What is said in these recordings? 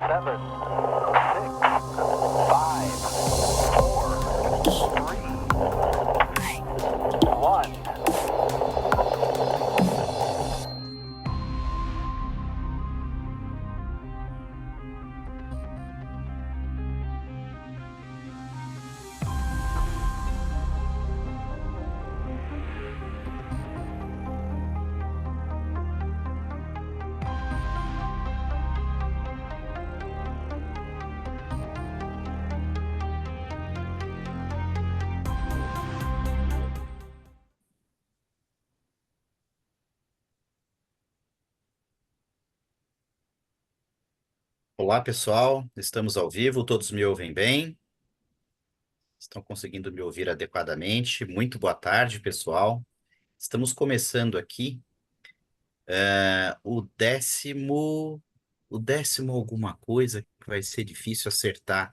seven, six, five, four, three, one. Olá, pessoal. Estamos ao vivo. Todos me ouvem bem? Estão conseguindo me ouvir adequadamente? Muito boa tarde, pessoal. Estamos começando aqui o décimo alguma coisa, que vai ser difícil acertar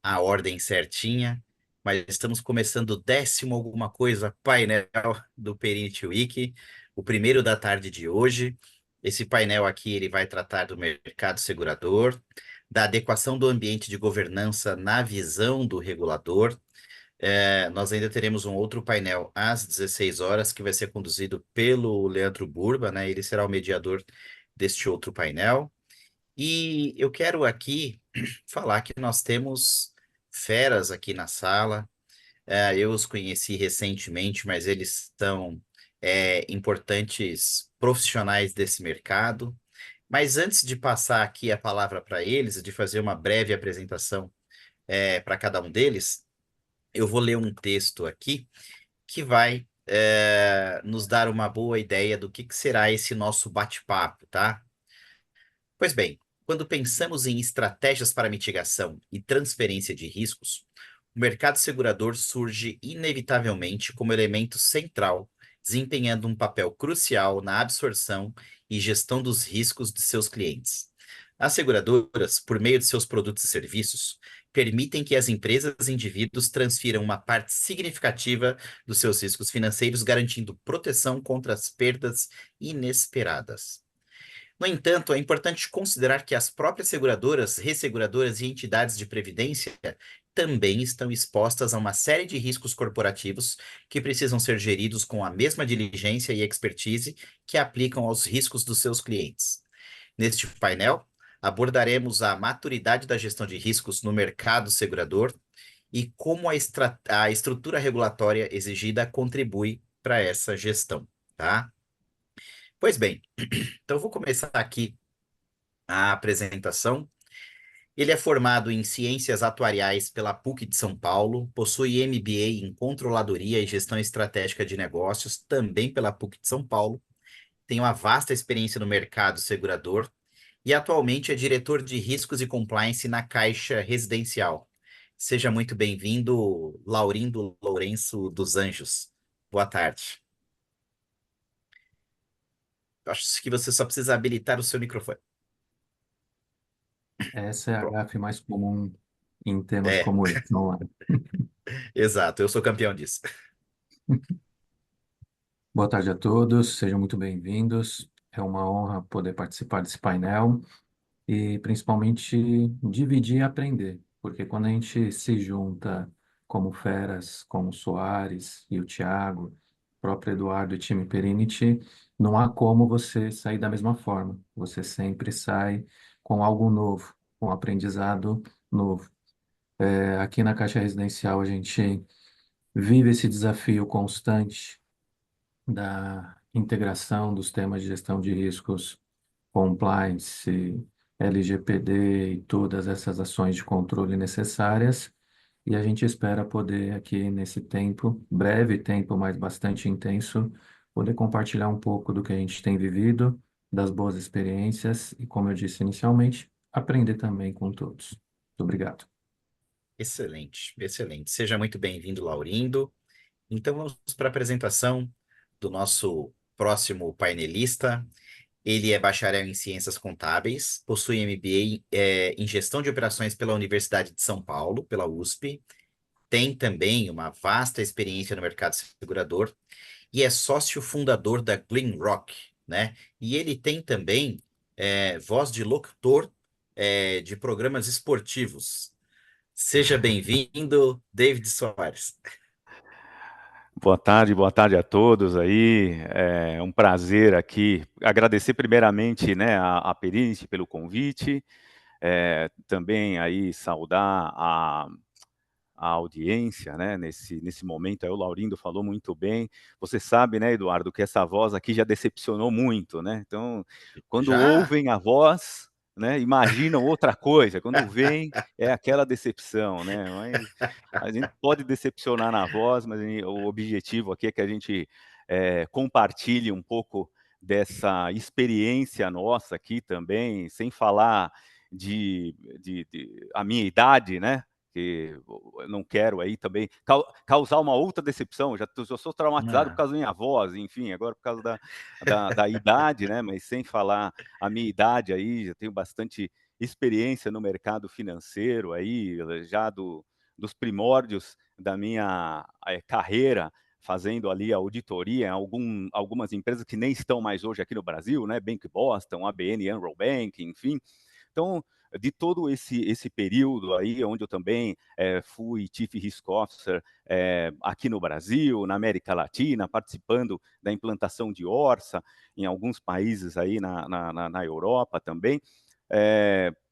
a ordem certinha, mas estamos começando o décimo alguma coisa painel do Perinity Week, o primeiro da tarde de hoje. Esse painel aqui ele vai tratar do mercado segurador, da adequação do ambiente de governança na visão do regulador. Nós ainda teremos um outro painel às 16 horas, que vai ser conduzido pelo Leandro Burba, né? Ele será o mediador deste outro painel. E eu quero aqui falar que nós temos feras aqui na sala. Eu os conheci recentemente, mas eles são importantes profissionais desse mercado. Mas antes de passar aqui a palavra para eles, de fazer uma breve apresentação para cada um deles, eu vou ler um texto aqui que vai nos dar uma boa ideia do que será esse nosso bate-papo, tá? Pois bem, quando pensamos em estratégias para mitigação e transferência de riscos, o mercado segurador surge inevitavelmente como elemento central, desempenhando um papel crucial na absorção e gestão dos riscos de seus clientes. As seguradoras, por meio de seus produtos e serviços, permitem que as empresas e indivíduos transfiram uma parte significativa dos seus riscos financeiros, garantindo proteção contra as perdas inesperadas. No entanto, é importante considerar que as próprias seguradoras, resseguradoras e entidades de previdência também estão expostas a uma série de riscos corporativos que precisam ser geridos com a mesma diligência e expertise que aplicam aos riscos dos seus clientes. Neste painel, abordaremos a maturidade da gestão de riscos no mercado segurador e como a estrutura regulatória exigida contribui para essa gestão, tá? Pois bem, então eu vou começar aqui a apresentação. Ele é formado em Ciências Atuariais pela PUC de São Paulo, possui MBA em Controladoria e Gestão Estratégica de Negócios, também pela PUC de São Paulo, tem uma vasta experiência no mercado segurador e atualmente é diretor de Riscos e Compliance na Caixa Residencial. Seja muito bem-vindo, Laurindo Lourenço dos Anjos. Boa tarde. Acho que você só precisa habilitar o seu microfone. Essa é a Pronto. gafe mais comum em temas É, como esse, não é? exato, eu sou campeão disso. Boa tarde a todos, sejam muito bem-vindos. É uma honra poder participar desse painel e principalmente dividir e aprender, porque quando a gente se junta como feras, como o Soares e o Thiago, o próprio Eduardo e o time Perinity, não há como você sair da mesma forma. Você sempre sai com algo novo, com um aprendizado novo. Aqui na Caixa Residencial a gente vive esse desafio constante da integração dos temas de gestão de riscos, compliance, LGPD e todas essas ações de controle necessárias. E a gente espera poder aqui nesse tempo, breve tempo, mas bastante intenso, poder compartilhar um pouco do que a gente tem vivido, das boas experiências e, como eu disse inicialmente, aprender também com todos. Muito obrigado. Excelente, excelente. Seja muito bem-vindo, Laurindo. Então vamos para a apresentação do nosso próximo painelista. Ele é bacharel em Ciências Contábeis, possui MBA em Gestão de Operações pela Universidade de São Paulo, pela USP, tem também uma vasta experiência no mercado segurador e é sócio fundador da Glenrock, né? E ele tem também voz de locutor de programas esportivos. Seja bem-vindo, David Soares. Boa tarde a todos aí. É um prazer aqui. Agradecer primeiramente, né, a Perini pelo convite. Também aí saudar a audiência, né, nesse momento. Aí o Laurindo falou muito bem. Você sabe, né, Eduardo, que essa voz aqui já decepcionou muito, né? Então, quando Já? ouvem a voz, né, imaginam outra coisa. Quando vem, é aquela decepção, né? Mas a gente pode decepcionar na voz, mas o objetivo aqui é que a gente compartilhe um pouco dessa experiência nossa aqui também, sem falar de a minha idade, né? Que eu não quero aí também causar uma outra decepção. Já sou traumatizado por Não. causa da minha voz, enfim, agora por causa da idade, né? Mas sem falar a minha idade aí, já tenho bastante experiência no mercado financeiro aí, já dos primórdios da minha carreira, fazendo ali a auditoria em algumas empresas que nem estão mais hoje aqui no Brasil, né? Bank Boston, ABN AMRO Bank, enfim. Então, de todo esse período aí, onde eu também fui Chief Risk Officer aqui no Brasil, na América Latina, participando da implantação de Orsa em alguns países aí na Europa também,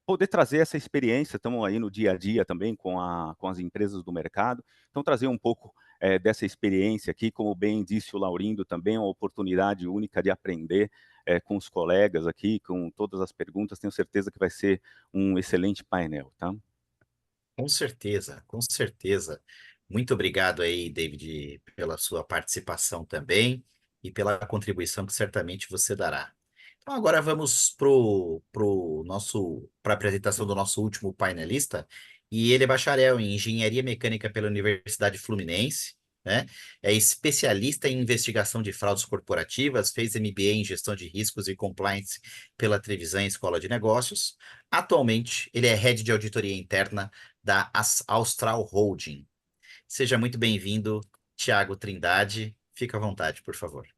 poder trazer essa experiência, estamos aí no dia a dia também com as empresas do mercado, então trazer um pouco dessa experiência aqui, como bem disse o Laurindo também, uma oportunidade única de aprender com os colegas aqui, com todas as perguntas, tenho certeza que vai ser um excelente painel, tá? Com certeza, com certeza. Muito obrigado aí, David, pela sua participação também e pela contribuição que certamente você dará. Então agora vamos para a apresentação do nosso último painelista, e ele é bacharel em Engenharia Mecânica pela Universidade Fluminense, né? É especialista em investigação de fraudes corporativas, fez MBA em Gestão de Riscos e Compliance pela Trevisan Escola de Negócios. Atualmente, ele é Head de Auditoria Interna da Austral Holding. Seja muito bem-vindo, Tiago Trindade. Fica à vontade, por favor.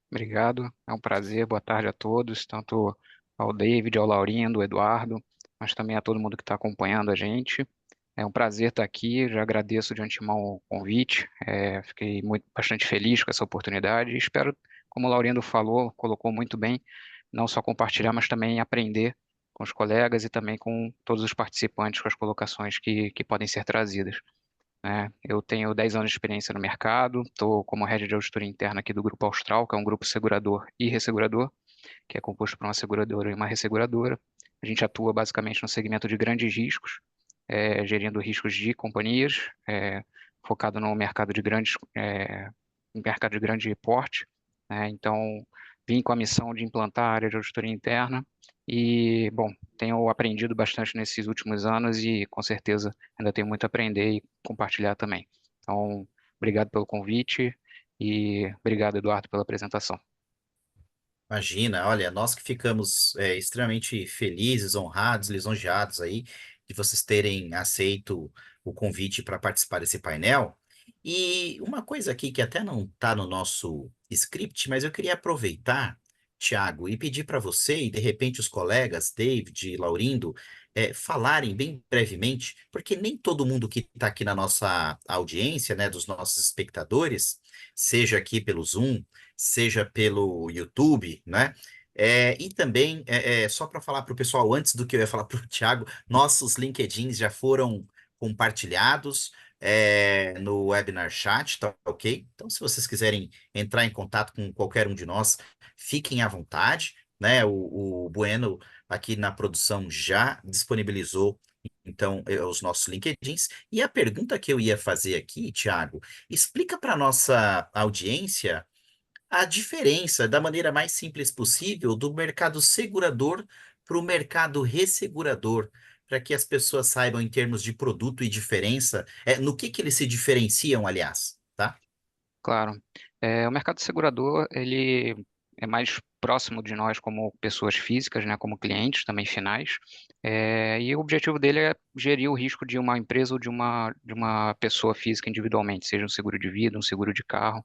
Obrigado, é um prazer. Boa tarde a todos, tanto ao David, ao Laurindo, ao Eduardo, mas também a todo mundo que está acompanhando a gente. É um prazer estar aqui, já agradeço de antemão o convite, fiquei bastante feliz com essa oportunidade e espero, como o Laurindo falou, colocou muito bem, não só compartilhar, mas também aprender com os colegas e também com todos os participantes com as colocações que podem ser trazidas, né? Eu tenho 10 anos de experiência no mercado, estou como head de auditoria interna aqui do Grupo Austral, que é um grupo segurador e ressegurador, que é composto por uma seguradora e uma resseguradora. A gente atua basicamente no segmento de grandes riscos, gerindo riscos de companhias, focado no mercado de mercado de grande porte, né? Então, vim com a missão de implantar a área de auditoria interna e, bom, tenho aprendido bastante nesses últimos anos e, com certeza, ainda tenho muito a aprender e compartilhar também. Então, obrigado pelo convite e obrigado, Eduardo, pela apresentação. Imagina, olha, nós que ficamos extremamente felizes, honrados, lisonjeados aí de vocês terem aceito o convite para participar desse painel. E uma coisa aqui que até não está no nosso script, mas eu queria aproveitar, Tiago, e pedir para você e de repente os colegas, David e Laurindo, falarem bem brevemente, porque nem todo mundo que está aqui na nossa audiência, né, dos nossos espectadores, seja aqui pelo Zoom, seja pelo YouTube, né? E também, só para falar para o pessoal, antes do que eu ia falar para o Thiago, nossos LinkedIns já foram compartilhados no webinar chat, tá ok? Então, se vocês quiserem entrar em contato com qualquer um de nós, fiquem à vontade, né? O Bueno aqui na produção já disponibilizou, então, os nossos LinkedIns. E a pergunta que eu ia fazer aqui, Thiago, explica para nossa audiência a diferença, da maneira mais simples possível, do mercado segurador para o mercado ressegurador, para que as pessoas saibam em termos de produto e diferença, no que eles se diferenciam, aliás, tá? Claro. O mercado segurador, ele é mais próximo de nós como pessoas físicas, né, como clientes também finais, e o objetivo dele é gerir o risco de uma empresa ou de uma pessoa física individualmente, seja um seguro de vida, um seguro de carro.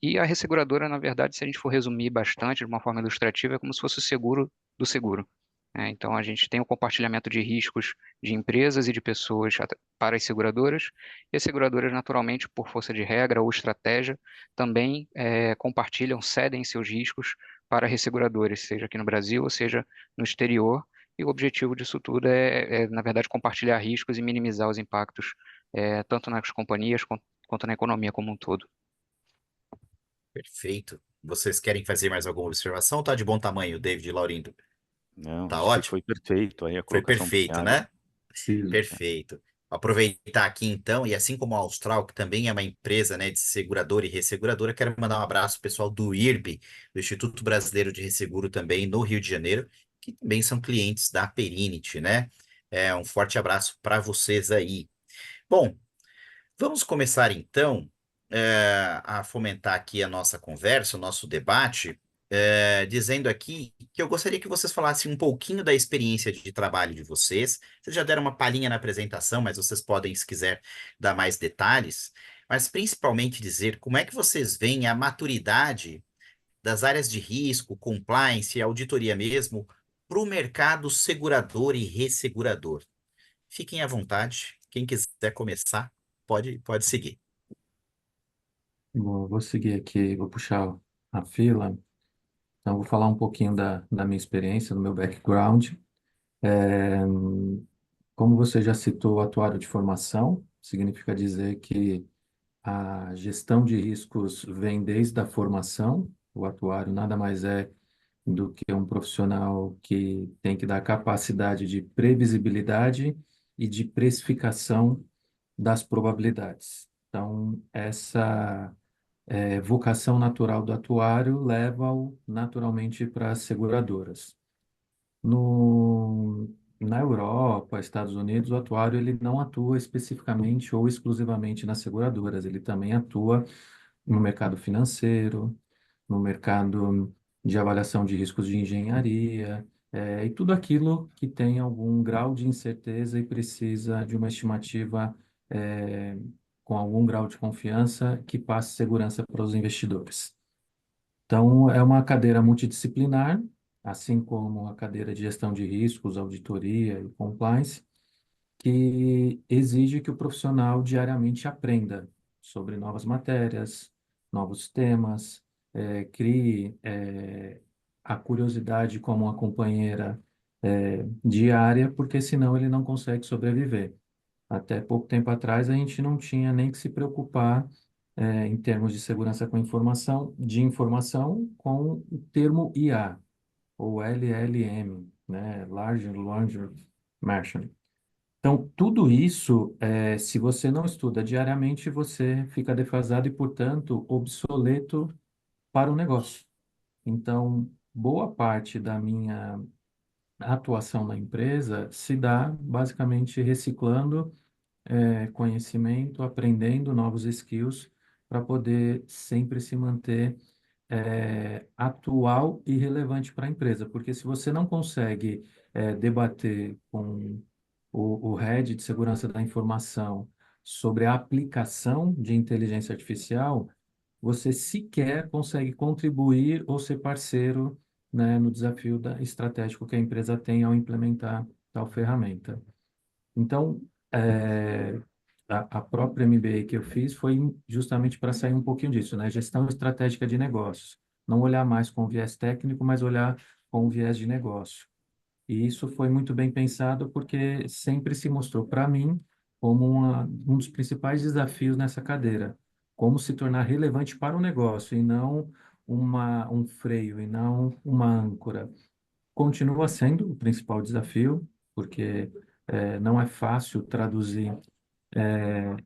E a resseguradora, na verdade, se a gente for resumir bastante de uma forma ilustrativa, é como se fosse o seguro do seguro. Então, a gente tem o compartilhamento de riscos de empresas e de pessoas para as seguradoras, e as seguradoras, naturalmente, por força de regra ou estratégia, também compartilham, cedem seus riscos para resseguradoras, seja aqui no Brasil ou seja no exterior, e o objetivo disso tudo na verdade, compartilhar riscos e minimizar os impactos, tanto nas companhias quanto na economia como um todo. Perfeito. Vocês querem fazer mais alguma observação? Tá de bom tamanho, David e Laurindo? Não, Tá acho que ótimo? foi perfeito aí a Foi colocação do perfeito, Thiago. né? Sim. Perfeito. Aproveitar aqui então, e assim como a Austral, que também é uma empresa, né, de seguradora e resseguradora, quero mandar um abraço ao pessoal do IRB, do Instituto Brasileiro de Resseguro também, no Rio de Janeiro, que também são clientes da Perinity, né? Um forte abraço para vocês aí. Bom, vamos começar então a fomentar aqui a nossa conversa, o nosso debate, dizendo aqui que eu gostaria que vocês falassem um pouquinho da experiência de trabalho de vocês. Vocês já deram uma palhinha na apresentação, mas vocês podem, se quiser, dar mais detalhes. Mas principalmente dizer como é que vocês veem a maturidade das áreas de risco, compliance e auditoria mesmo para o mercado segurador e ressegurador. Fiquem à vontade. Quem quiser começar, pode seguir. Vou seguir aqui, vou puxar a fila. Então, vou falar um pouquinho da minha experiência, do meu background. É, Como você já citou, o atuário de formação, significa dizer que a gestão de riscos vem desde a formação. O atuário nada mais é do que um profissional que tem que dar capacidade de previsibilidade e de precificação das probabilidades. Então, essa vocação natural do atuário leva-o naturalmente para as seguradoras. Na Europa, Estados Unidos, o atuário ele não atua especificamente ou exclusivamente nas seguradoras, ele também atua no mercado financeiro, no mercado de avaliação de riscos de engenharia, e tudo aquilo que tem algum grau de incerteza e precisa de uma estimativa com algum grau de confiança que passe segurança para os investidores. Então, é uma cadeira multidisciplinar, assim como a cadeira de gestão de riscos, auditoria e compliance, que exige que o profissional diariamente aprenda sobre novas matérias, novos temas, crie a curiosidade como uma companheira diária, porque senão ele não consegue sobreviver. Até pouco tempo atrás, a gente não tinha nem que se preocupar, em termos de segurança com informação, de informação com o termo IA, ou LLM, né? Large Language Machine. Então, tudo isso, se você não estuda diariamente, você fica defasado e, portanto, obsoleto para o negócio. Então, boa parte da minha atuação na empresa se dá basicamente reciclando conhecimento, aprendendo novos skills para poder sempre se manter atual e relevante para a empresa. Porque se você não consegue debater com o head de segurança da informação sobre a aplicação de inteligência artificial, você sequer consegue contribuir ou ser parceiro, né, no desafio estratégico que a empresa tem ao implementar tal ferramenta. Então, a própria MBA que eu fiz foi justamente para sair um pouquinho disso, né? Gestão estratégica de negócios. Não olhar mais com viés técnico, mas olhar com viés de negócio. E isso foi muito bem pensado porque sempre se mostrou para mim como um dos principais desafios nessa cadeira. Como se tornar relevante para o negócio e não um freio, e não uma âncora. Continua sendo o principal desafio, porque não é fácil traduzir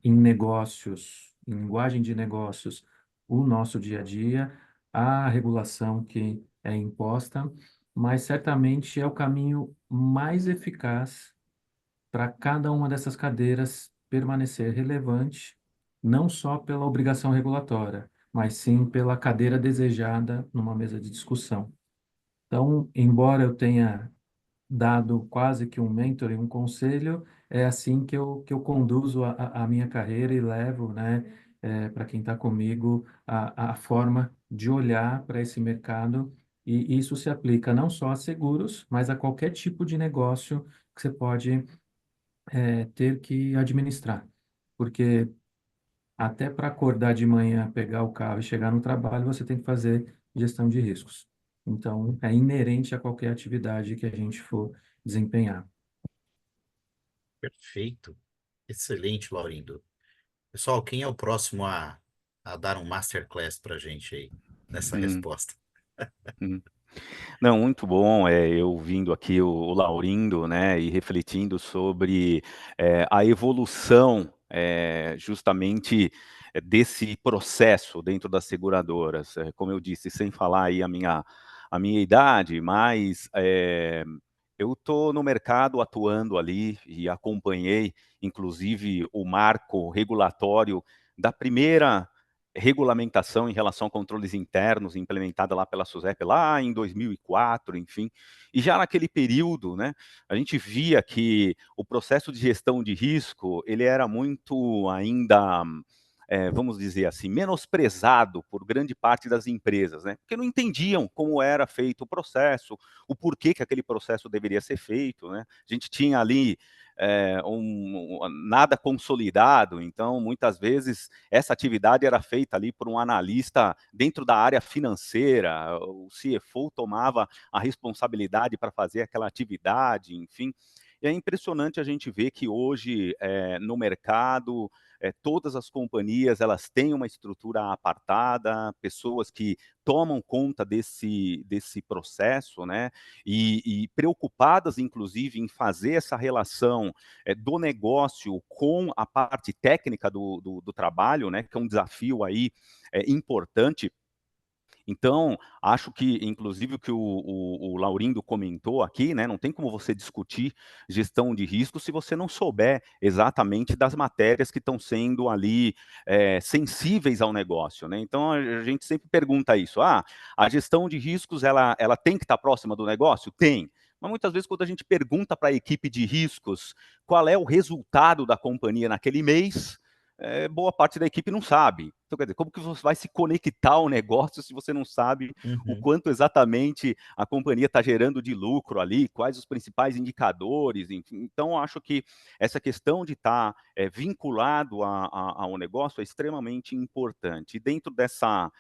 em negócios, em linguagem de negócios, o nosso dia a dia, a regulação que é imposta, mas certamente é o caminho mais eficaz para cada uma dessas cadeiras permanecer relevante, não só pela obrigação regulatória, mas sim pela cadeira desejada numa mesa de discussão. Então, embora eu tenha dado quase que um mentor e um conselho, é assim que eu conduzo a minha carreira e levo, né, para quem está comigo, a forma de olhar para esse mercado E isso se aplica não só a seguros, mas a qualquer tipo de negócio que você pode ter que administrar. Porque até para acordar de manhã, pegar o carro e chegar no trabalho, você tem que fazer gestão de riscos. Então, é inerente a qualquer atividade que a gente for desempenhar. Perfeito. Excelente, Laurindo. Pessoal, quem é o próximo a dar um masterclass para a gente aí nessa Hum, resposta? hum. Não, muito bom, eu vindo aqui o Laurindo, né, e refletindo sobre a evolução justamente desse processo dentro das seguradoras. Como eu disse, sem falar aí a minha idade, mas eu estou no mercado atuando ali e acompanhei, inclusive, o marco regulatório da primeira regulamentação em relação a controles internos implementada lá pela SUSEP lá em 2004, enfim. E já naquele período, né, a gente via que o processo de gestão de risco, ele era muito ainda, vamos dizer assim, menosprezado por grande parte das empresas, né, porque não entendiam como era feito o processo, o porquê que aquele processo deveria ser feito, né. A gente tinha ali nada consolidado, então muitas vezes essa atividade era feita ali por um analista dentro da área financeira, o CFO tomava a responsabilidade para fazer aquela atividade, enfim. E é impressionante a gente ver que hoje no mercado todas as companhias elas têm uma estrutura apartada, pessoas que tomam conta desse processo, né? E preocupadas, inclusive, em fazer essa relação do negócio com a parte técnica do trabalho, né? Que é um desafio aí importante. Então, acho que, inclusive, o que o Laurindo comentou aqui, né, não tem como você discutir gestão de risco se você não souber exatamente das matérias que estão sendo ali sensíveis ao negócio, né? Então, a gente sempre pergunta isso, a gestão de riscos, ela tem que estar próxima do negócio? Tem. Mas muitas vezes, quando a gente pergunta para a equipe de riscos qual é o resultado da companhia naquele mês, boa parte da equipe não sabe. Então, quer dizer, como que você vai se conectar ao negócio se você não sabe o Uhum. quanto exatamente a companhia está gerando de lucro ali, quais os principais indicadores, enfim. Então, acho que essa questão de estar vinculado ao negócio é extremamente importante. E dentro dessa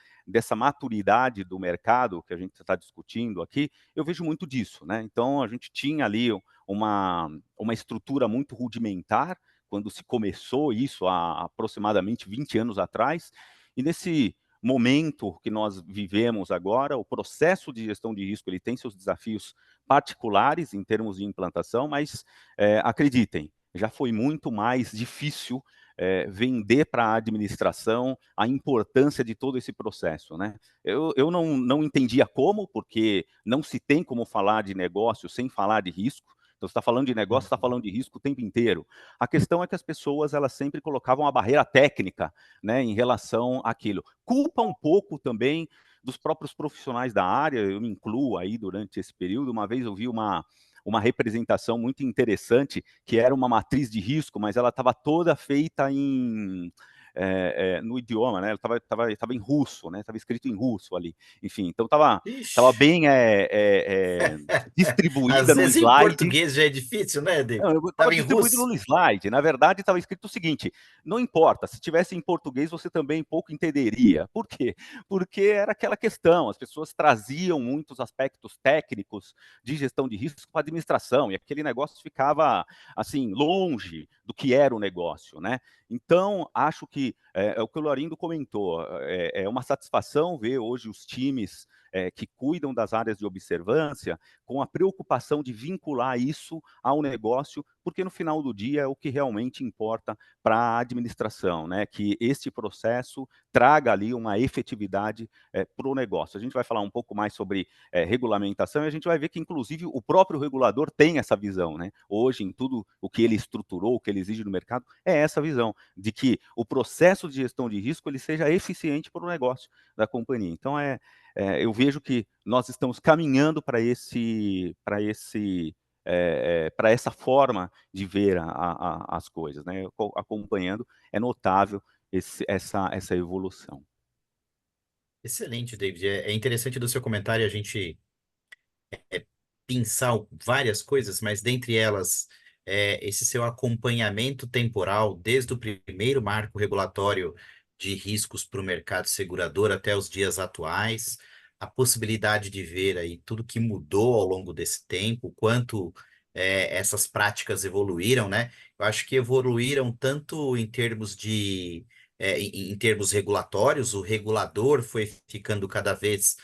maturidade do mercado que a gente está discutindo aqui, eu vejo muito disso, né? Então, a gente tinha ali uma estrutura muito rudimentar, quando se começou isso há aproximadamente 20 anos atrás, e nesse momento que nós vivemos agora, o processo de gestão de risco ele tem seus desafios particulares em termos de implantação, mas acreditem, já foi muito mais difícil vender para a administração a importância de todo esse processo, né? Eu não entendia como, porque não se tem como falar de negócio sem falar de risco. Então, você está falando de negócio, você está falando de risco o tempo inteiro. A questão é que as pessoas elas sempre colocavam a barreira técnica, né, em relação àquilo. Culpa um pouco também dos próprios profissionais da área, eu me incluo aí durante esse período. Uma vez eu vi uma representação muito interessante, que era uma matriz de risco, mas ela estava toda feita no idioma, né? Tava em russo, né? Estava escrito em russo ali. Enfim, então estava Ixi, bem às distribuída no vezes em slide. português já é difícil, né, Não, David? eu estava Tava em distribuído russo? no slide. Na verdade, estava escrito o seguinte: não importa, se tivesse em português, você também pouco entenderia. Por quê? Porque era aquela questão, as pessoas traziam muitos aspectos técnicos de gestão de risco para a administração, e aquele negócio ficava assim, longe do que era o negócio, né? Então, acho que é o que o Laurindo comentou, é uma satisfação ver hoje os times que cuidam das áreas de observância com a preocupação de vincular isso ao negócio, porque no final do dia é o que realmente importa para a administração, né? Que este processo traga ali uma efetividade para o negócio. A gente vai falar um pouco mais sobre regulamentação e a gente vai ver que, inclusive, o próprio regulador tem essa visão, né? Hoje, em tudo o que ele estruturou, o que ele exige do mercado, é essa visão de que o processo de gestão de risco ele seja eficiente para o negócio da companhia. Então, eu vejo que nós estamos caminhando para essa forma de ver as coisas, né? Acompanhando, é notável essa evolução. Excelente, David. É interessante do seu comentário a gente pensar várias coisas, mas dentre elas, esse seu acompanhamento temporal, desde o primeiro marco regulatório de riscos para o mercado segurador até os dias atuais, a possibilidade de ver aí tudo que mudou ao longo desse tempo, quanto essas práticas evoluíram, né? Eu acho que evoluíram tanto em termos em termos regulatórios, o regulador foi ficando cada vez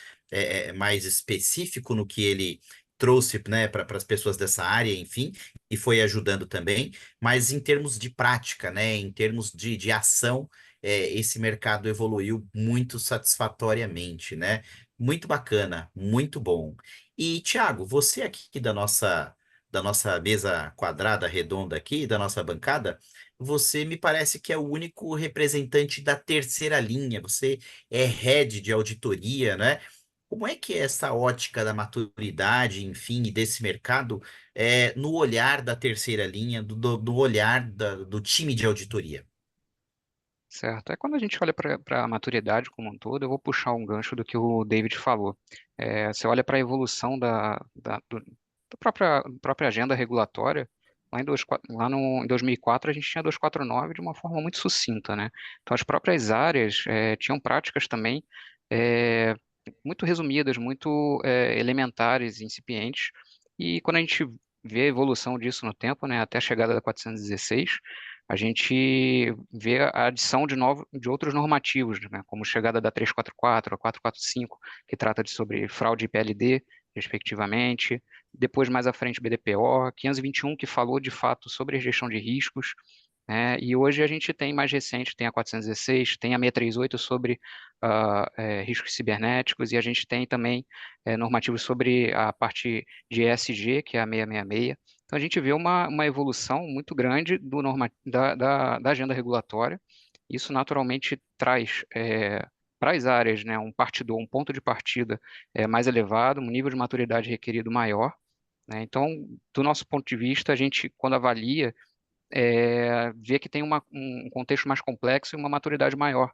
mais específico no que ele trouxe, né, para as pessoas dessa área, enfim, e foi ajudando também, mas em termos de prática, né, em termos de ação, esse mercado evoluiu muito satisfatoriamente, né? Muito bacana, muito bom. E, Thiago, você aqui da nossa mesa quadrada, redonda aqui, da nossa bancada, você me parece que é o único representante da terceira linha, você é head de auditoria, né? Como é que é essa ótica da maturidade, enfim, e desse mercado no olhar da terceira linha, do olhar do time de auditoria? Certo. É quando a gente olha para a maturidade como um todo, eu vou puxar um gancho do que o David falou. Você olha para a evolução da própria agenda regulatória, em 2004 a gente tinha 249 de uma forma muito sucinta, né? Então as próprias áreas tinham práticas também é, muito resumidas, muito elementares, incipientes, e quando a gente vê a evolução disso no tempo, né, até a chegada da 416, a gente vê a adição de outros normativos, né, como chegada da 344, a 445, que trata sobre fraude e PLD, respectivamente. Depois, mais à frente, BDPO, 521, que falou de fato sobre a gestão de riscos, né, e hoje a gente tem mais recente, tem a 416, tem a 638 sobre riscos cibernéticos, e a gente tem também normativos sobre a parte de ESG, que é a 666. Então, a gente vê uma evolução muito grande da agenda regulatória. Isso, naturalmente, traz para as áreas, né, um ponto de partida mais elevado, um nível de maturidade requerido maior, né? Então, do nosso ponto de vista, a gente, quando avalia, vê que tem um contexto mais complexo e uma maturidade maior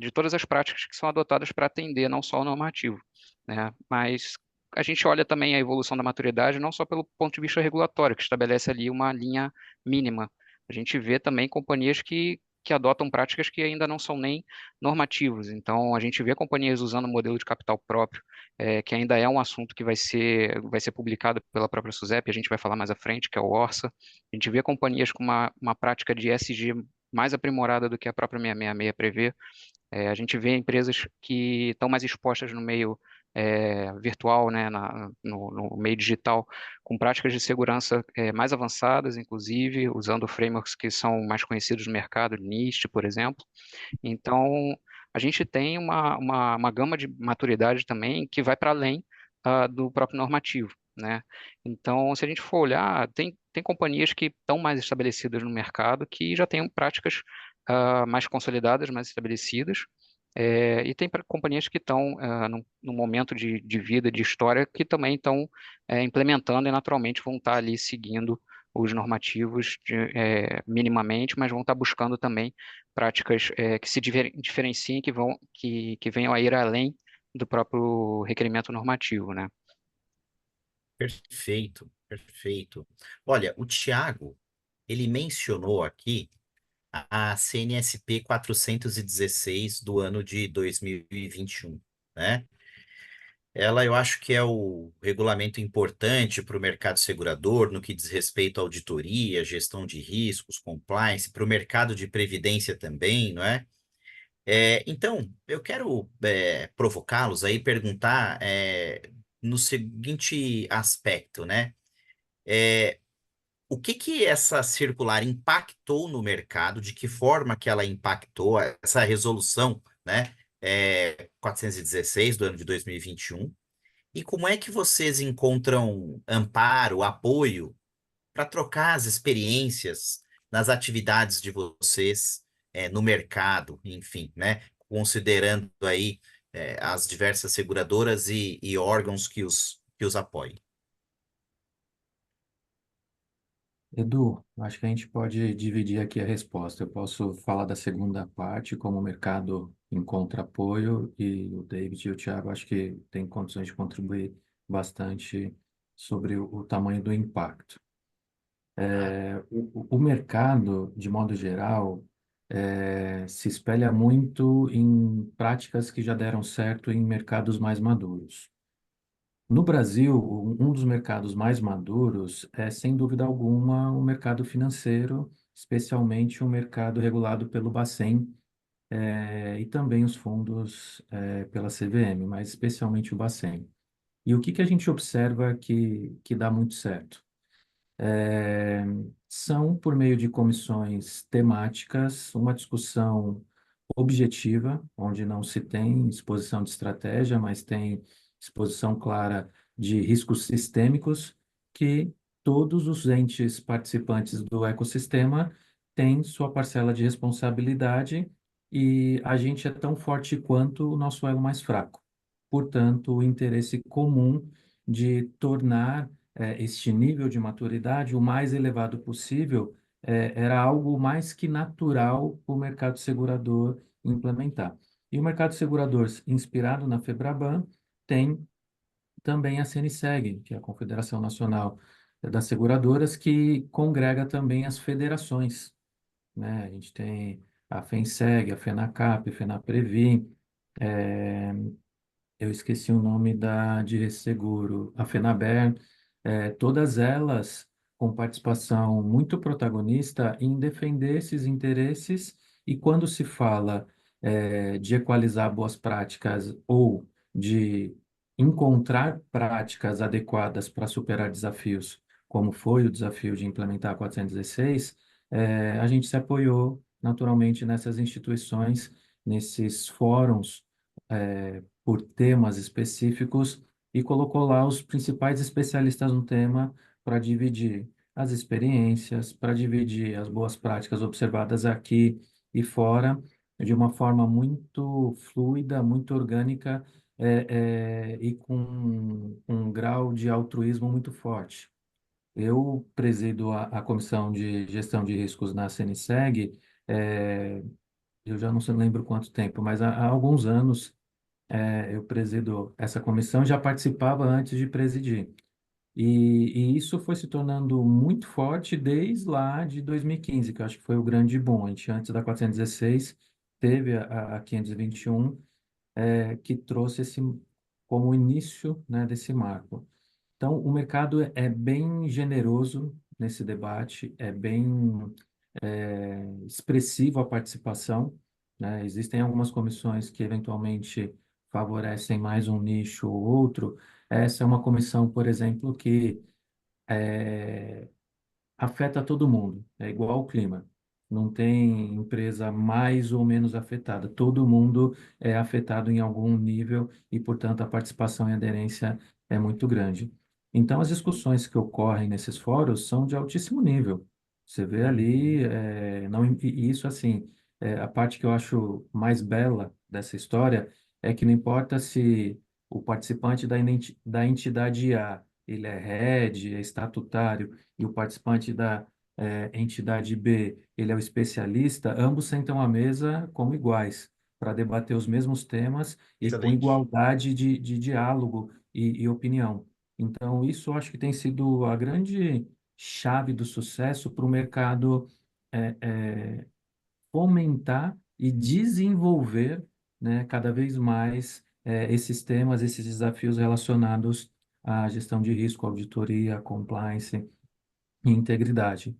de todas as práticas que são adotadas para atender não só o normativo, né? Mas a gente olha também a evolução da maturidade não só pelo ponto de vista regulatório, que estabelece ali uma linha mínima. A gente vê também companhias que adotam práticas que ainda não são nem normativos. Então, a gente vê companhias usando modelo de capital próprio, que ainda é um assunto que vai ser publicado pela própria SUSEP, a gente vai falar mais à frente, que é o Orsa. A gente vê companhias com uma prática de ESG mais aprimorada do que a própria 666 prevê. A gente vê empresas que estão mais expostas no meio virtual, né, no meio digital, com práticas de segurança mais avançadas, inclusive, usando frameworks que são mais conhecidos no mercado, NIST, por exemplo. Então, a gente tem uma gama de maturidade também que vai para além do próprio normativo, né? Então, se a gente for olhar, tem companhias que estão mais estabelecidas no mercado, que já têm práticas mais consolidadas, mais estabelecidas, e tem companhias que estão num momento de vida, de história, que também estão implementando e naturalmente vão estar ali seguindo os normativos minimamente, mas vão estar buscando também práticas que se diferenciem, que venham a ir além do próprio requerimento normativo, né? Perfeito, perfeito. Olha, o Tiago, ele mencionou aqui a CNSP 416 do ano de 2021, né? Ela eu acho que é o regulamento importante para o mercado segurador no que diz respeito à auditoria, gestão de riscos, compliance, para o mercado de previdência também, não é? Então, eu quero provocá-los aí, perguntar no seguinte aspecto, né? O que que essa circular impactou no mercado, de que forma que ela impactou essa resolução, né? 416 do ano de 2021, e como é que vocês encontram amparo, apoio para trocar as experiências nas atividades de vocês no mercado, enfim, né? Considerando aí as diversas seguradoras e órgãos que os apoiem. Edu, acho que a gente pode dividir aqui a resposta. Eu posso falar da segunda parte, como o mercado encontra apoio, e o David e o Thiago acho que têm condições de contribuir bastante sobre o tamanho do impacto. O mercado, de modo geral, se espelha muito em práticas que já deram certo em mercados mais maduros. No Brasil, um dos mercados mais maduros é, sem dúvida alguma, o mercado financeiro, especialmente o mercado regulado pelo Bacen, e também os fundos, pela CVM, mas especialmente o Bacen. E o que que a gente observa que dá muito certo? É, são, por meio de comissões temáticas, uma discussão objetiva, onde não se tem exposição de estratégia, mas tem exposição clara de riscos sistêmicos, que todos os entes participantes do ecossistema têm sua parcela de responsabilidade e a gente é tão forte quanto o nosso elo mais fraco. Portanto, o interesse comum de tornar este nível de maturidade o mais elevado possível era algo mais que natural para o mercado segurador implementar. E o mercado segurador, inspirado na Febraban, tem também a CNSEG, que é a Confederação Nacional das Seguradoras, que congrega também as federações, né? A gente tem a FENSEG, a FENACAP, a FENAPREVI, eu esqueci o nome de resseguro, a Fenaber, todas elas com participação muito protagonista em defender esses interesses, e quando se fala de equalizar boas práticas ou de encontrar práticas adequadas para superar desafios, como foi o desafio de implementar a 416, a gente se apoiou naturalmente nessas instituições, nesses fóruns, por temas específicos, e colocou lá os principais especialistas no tema para dividir as experiências, para dividir as boas práticas observadas aqui e fora, de uma forma muito fluida, muito orgânica, e com um grau de altruísmo muito forte. Eu presido a Comissão de Gestão de Riscos na CNSEG, eu já não se lembro quanto tempo, mas há alguns anos eu presido essa comissão, já participava antes de presidir. E isso foi se tornando muito forte desde lá de 2015, que eu acho que foi o grande boom. A gente, antes da 416, teve a 521, que trouxe esse como o início, né, desse marco. Então, o mercado é bem generoso nesse debate, é bem expressivo a participação, né? Existem algumas comissões que eventualmente favorecem mais um nicho ou outro. Essa é uma comissão, por exemplo, que afeta todo mundo, é igual ao clima. Não tem empresa mais ou menos afetada. Todo mundo é afetado em algum nível e, portanto, a participação e aderência é muito grande. Então, as discussões que ocorrem nesses fóruns são de altíssimo nível. Você vê ali, não, e isso assim, a parte que eu acho mais bela dessa história é que não importa se o participante da entidade A, ele é head, é estatutário, e o participante da entidade B, ele é o especialista, ambos sentam à mesa como iguais, para debater os mesmos temas e com Excelente. igualdade de diálogo e opinião. Então, isso eu acho que tem sido a grande chave do sucesso para o mercado é, é, fomentar e desenvolver, né, cada vez mais esses temas, esses desafios relacionados à gestão de risco, auditoria, compliance e integridade.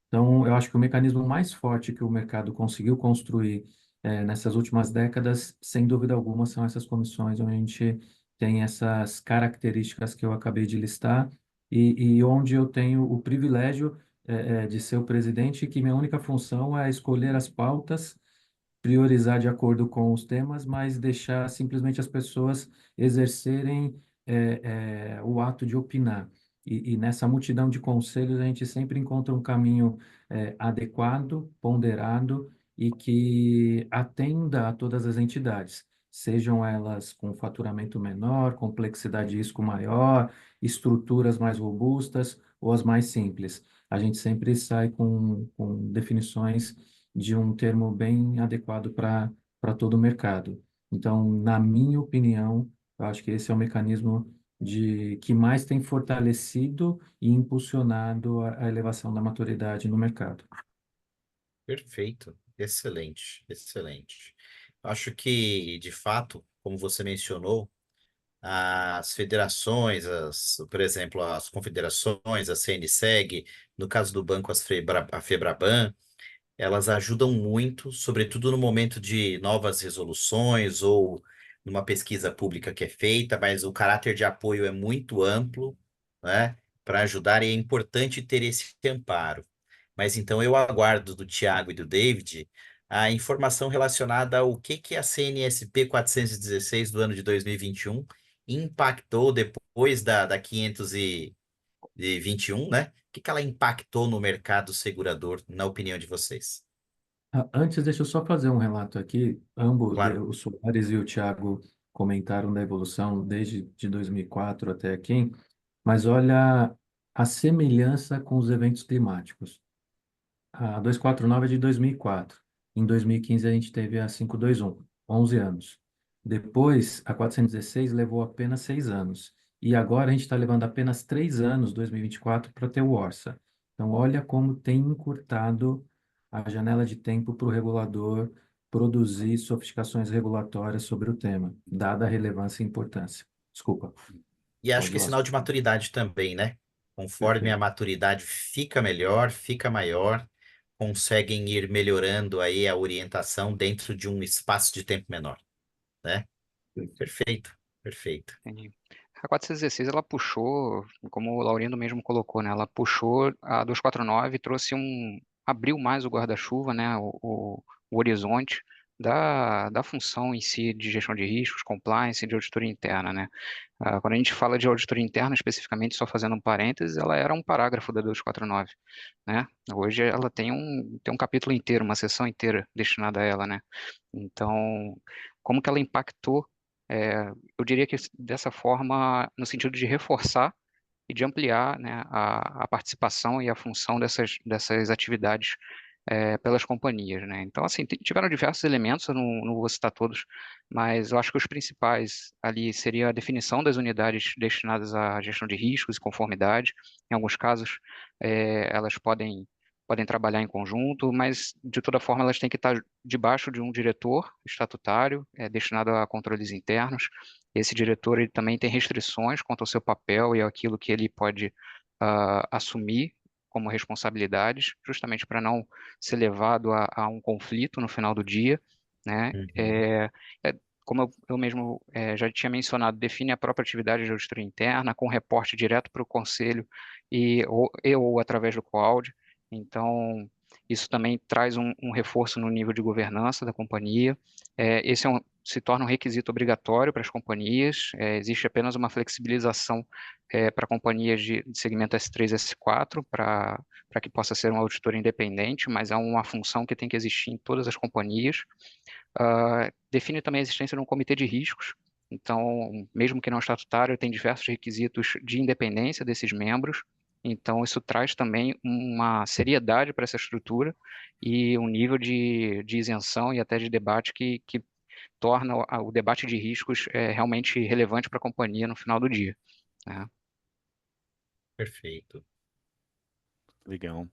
Então, eu acho que o mecanismo mais forte que o mercado conseguiu construir nessas últimas décadas, sem dúvida alguma, são essas comissões onde a gente tem essas características que eu acabei de listar e onde eu tenho o privilégio de ser o presidente, e que minha única função é escolher as pautas, priorizar de acordo com os temas, mas deixar simplesmente as pessoas exercerem o ato de opinar. E nessa multidão de conselhos, a gente sempre encontra um caminho adequado, ponderado e que atenda a todas as entidades, sejam elas com faturamento menor, complexidade de risco maior, estruturas mais robustas ou as mais simples. a gente sempre sai com definições de um termo bem adequado para todo o mercado. Então, na minha opinião, eu acho que esse é o mecanismo que mais tem fortalecido e impulsionado a elevação da maturidade no mercado. Perfeito, excelente, excelente. Acho que, de fato, como você mencionou, as federações, por exemplo, as confederações, a CNSEG, no caso do banco, a FEBRABAN, elas ajudam muito, sobretudo no momento de novas resoluções ou numa pesquisa pública que é feita, mas o caráter de apoio é muito amplo, né, para ajudar e é importante ter esse amparo. Mas então eu aguardo do Tiago e do David a informação relacionada ao que a CNSP 416 do ano de 2021 impactou depois da 521, né? O que ela impactou no mercado segurador, na opinião de vocês? Antes, deixa eu só fazer um relato aqui. Ambos, Claro. o Soares e o Thiago comentaram da evolução desde de 2004 até aqui, mas olha a semelhança com os eventos climáticos. A 249 é de 2004. Em 2015 a gente teve a 521, 11 anos. Depois, a 416 levou apenas 6 anos. E agora a gente está levando apenas 3 anos, 2024, para ter o Orsa. Então, olha como tem encurtado a janela de tempo para o regulador produzir sofisticações regulatórias sobre o tema, dada a relevância e importância. Desculpa, E acho pode que ir é lá. sinal de maturidade também, né? Conforme a Perfeito. maturidade fica melhor, fica maior, conseguem ir melhorando aí a orientação dentro de um espaço de tempo menor, né? Perfeito, perfeito. Entendi. A 416 ela puxou, como o Laurindo mesmo colocou, né? Ela puxou a 249, trouxe abriu mais o guarda-chuva, né? O horizonte da função em si de gestão de riscos, compliance e de auditoria interna, né? Quando a gente fala de auditoria interna, especificamente, só fazendo um parênteses, ela era um parágrafo da 249, né? Hoje ela tem um capítulo inteiro, uma seção inteira destinada a ela, né? Então, como que ela impactou? Eu diria que dessa forma, no sentido de reforçar e de ampliar, né, a participação e a função dessas atividades pelas companhias, né? Então, assim, tiveram diversos elementos, eu não vou citar todos, mas eu acho que os principais ali seria a definição das unidades destinadas à gestão de riscos e conformidade. Em alguns casos, elas podem trabalhar em conjunto, mas de toda forma elas têm que estar debaixo de um diretor estatutário destinado a controles internos. Esse diretor ele também tem restrições quanto ao seu papel e aquilo que ele pode assumir como responsabilidades, justamente para não ser levado a um conflito no final do dia, né? Uhum. Como eu mesmo já tinha mencionado, define a própria atividade de auditoria interna com reporte direto para o conselho ou através do COAUD. Então, isso também traz um reforço no nível de governança da companhia. Esse se torna um requisito obrigatório para as companhias. Existe apenas uma flexibilização para companhias de segmento S3 e S4 para que possa ser um auditor independente, mas é uma função que tem que existir em todas as companhias. Define também a existência de um comitê de riscos. Então, mesmo que não estatutário, tem diversos requisitos de independência desses membros. Então, isso traz também uma seriedade para essa estrutura e um nível de isenção e até de debate que torna o debate de riscos realmente relevante para a companhia no final do dia, né? Perfeito. Legal.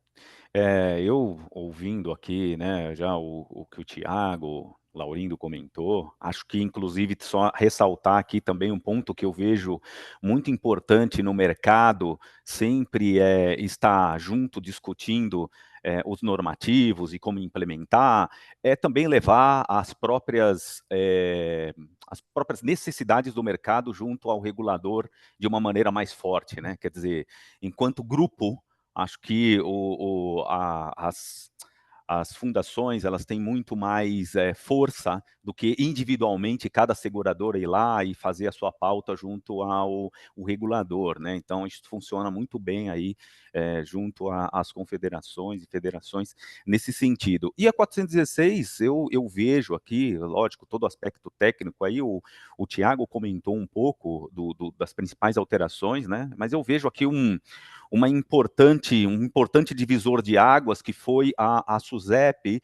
Eu ouvindo aqui, né, já o que o Tiago, Laurindo comentou, acho que inclusive só ressaltar aqui também um ponto que eu vejo muito importante no mercado, sempre estar junto discutindo os normativos e como implementar, é também levar as próprias necessidades do mercado junto ao regulador de uma maneira mais forte, né? Quer dizer, enquanto grupo, acho que as fundações, elas têm muito mais força do que individualmente cada seguradora ir lá e fazer a sua pauta junto ao o regulador, né? Então, isso funciona muito bem aí junto às confederações e federações nesse sentido. E a 416, eu vejo aqui, lógico, todo o aspecto técnico aí, o Tiago comentou um pouco das principais alterações, né? Mas eu vejo aqui um importante divisor de águas, que foi a SUSEP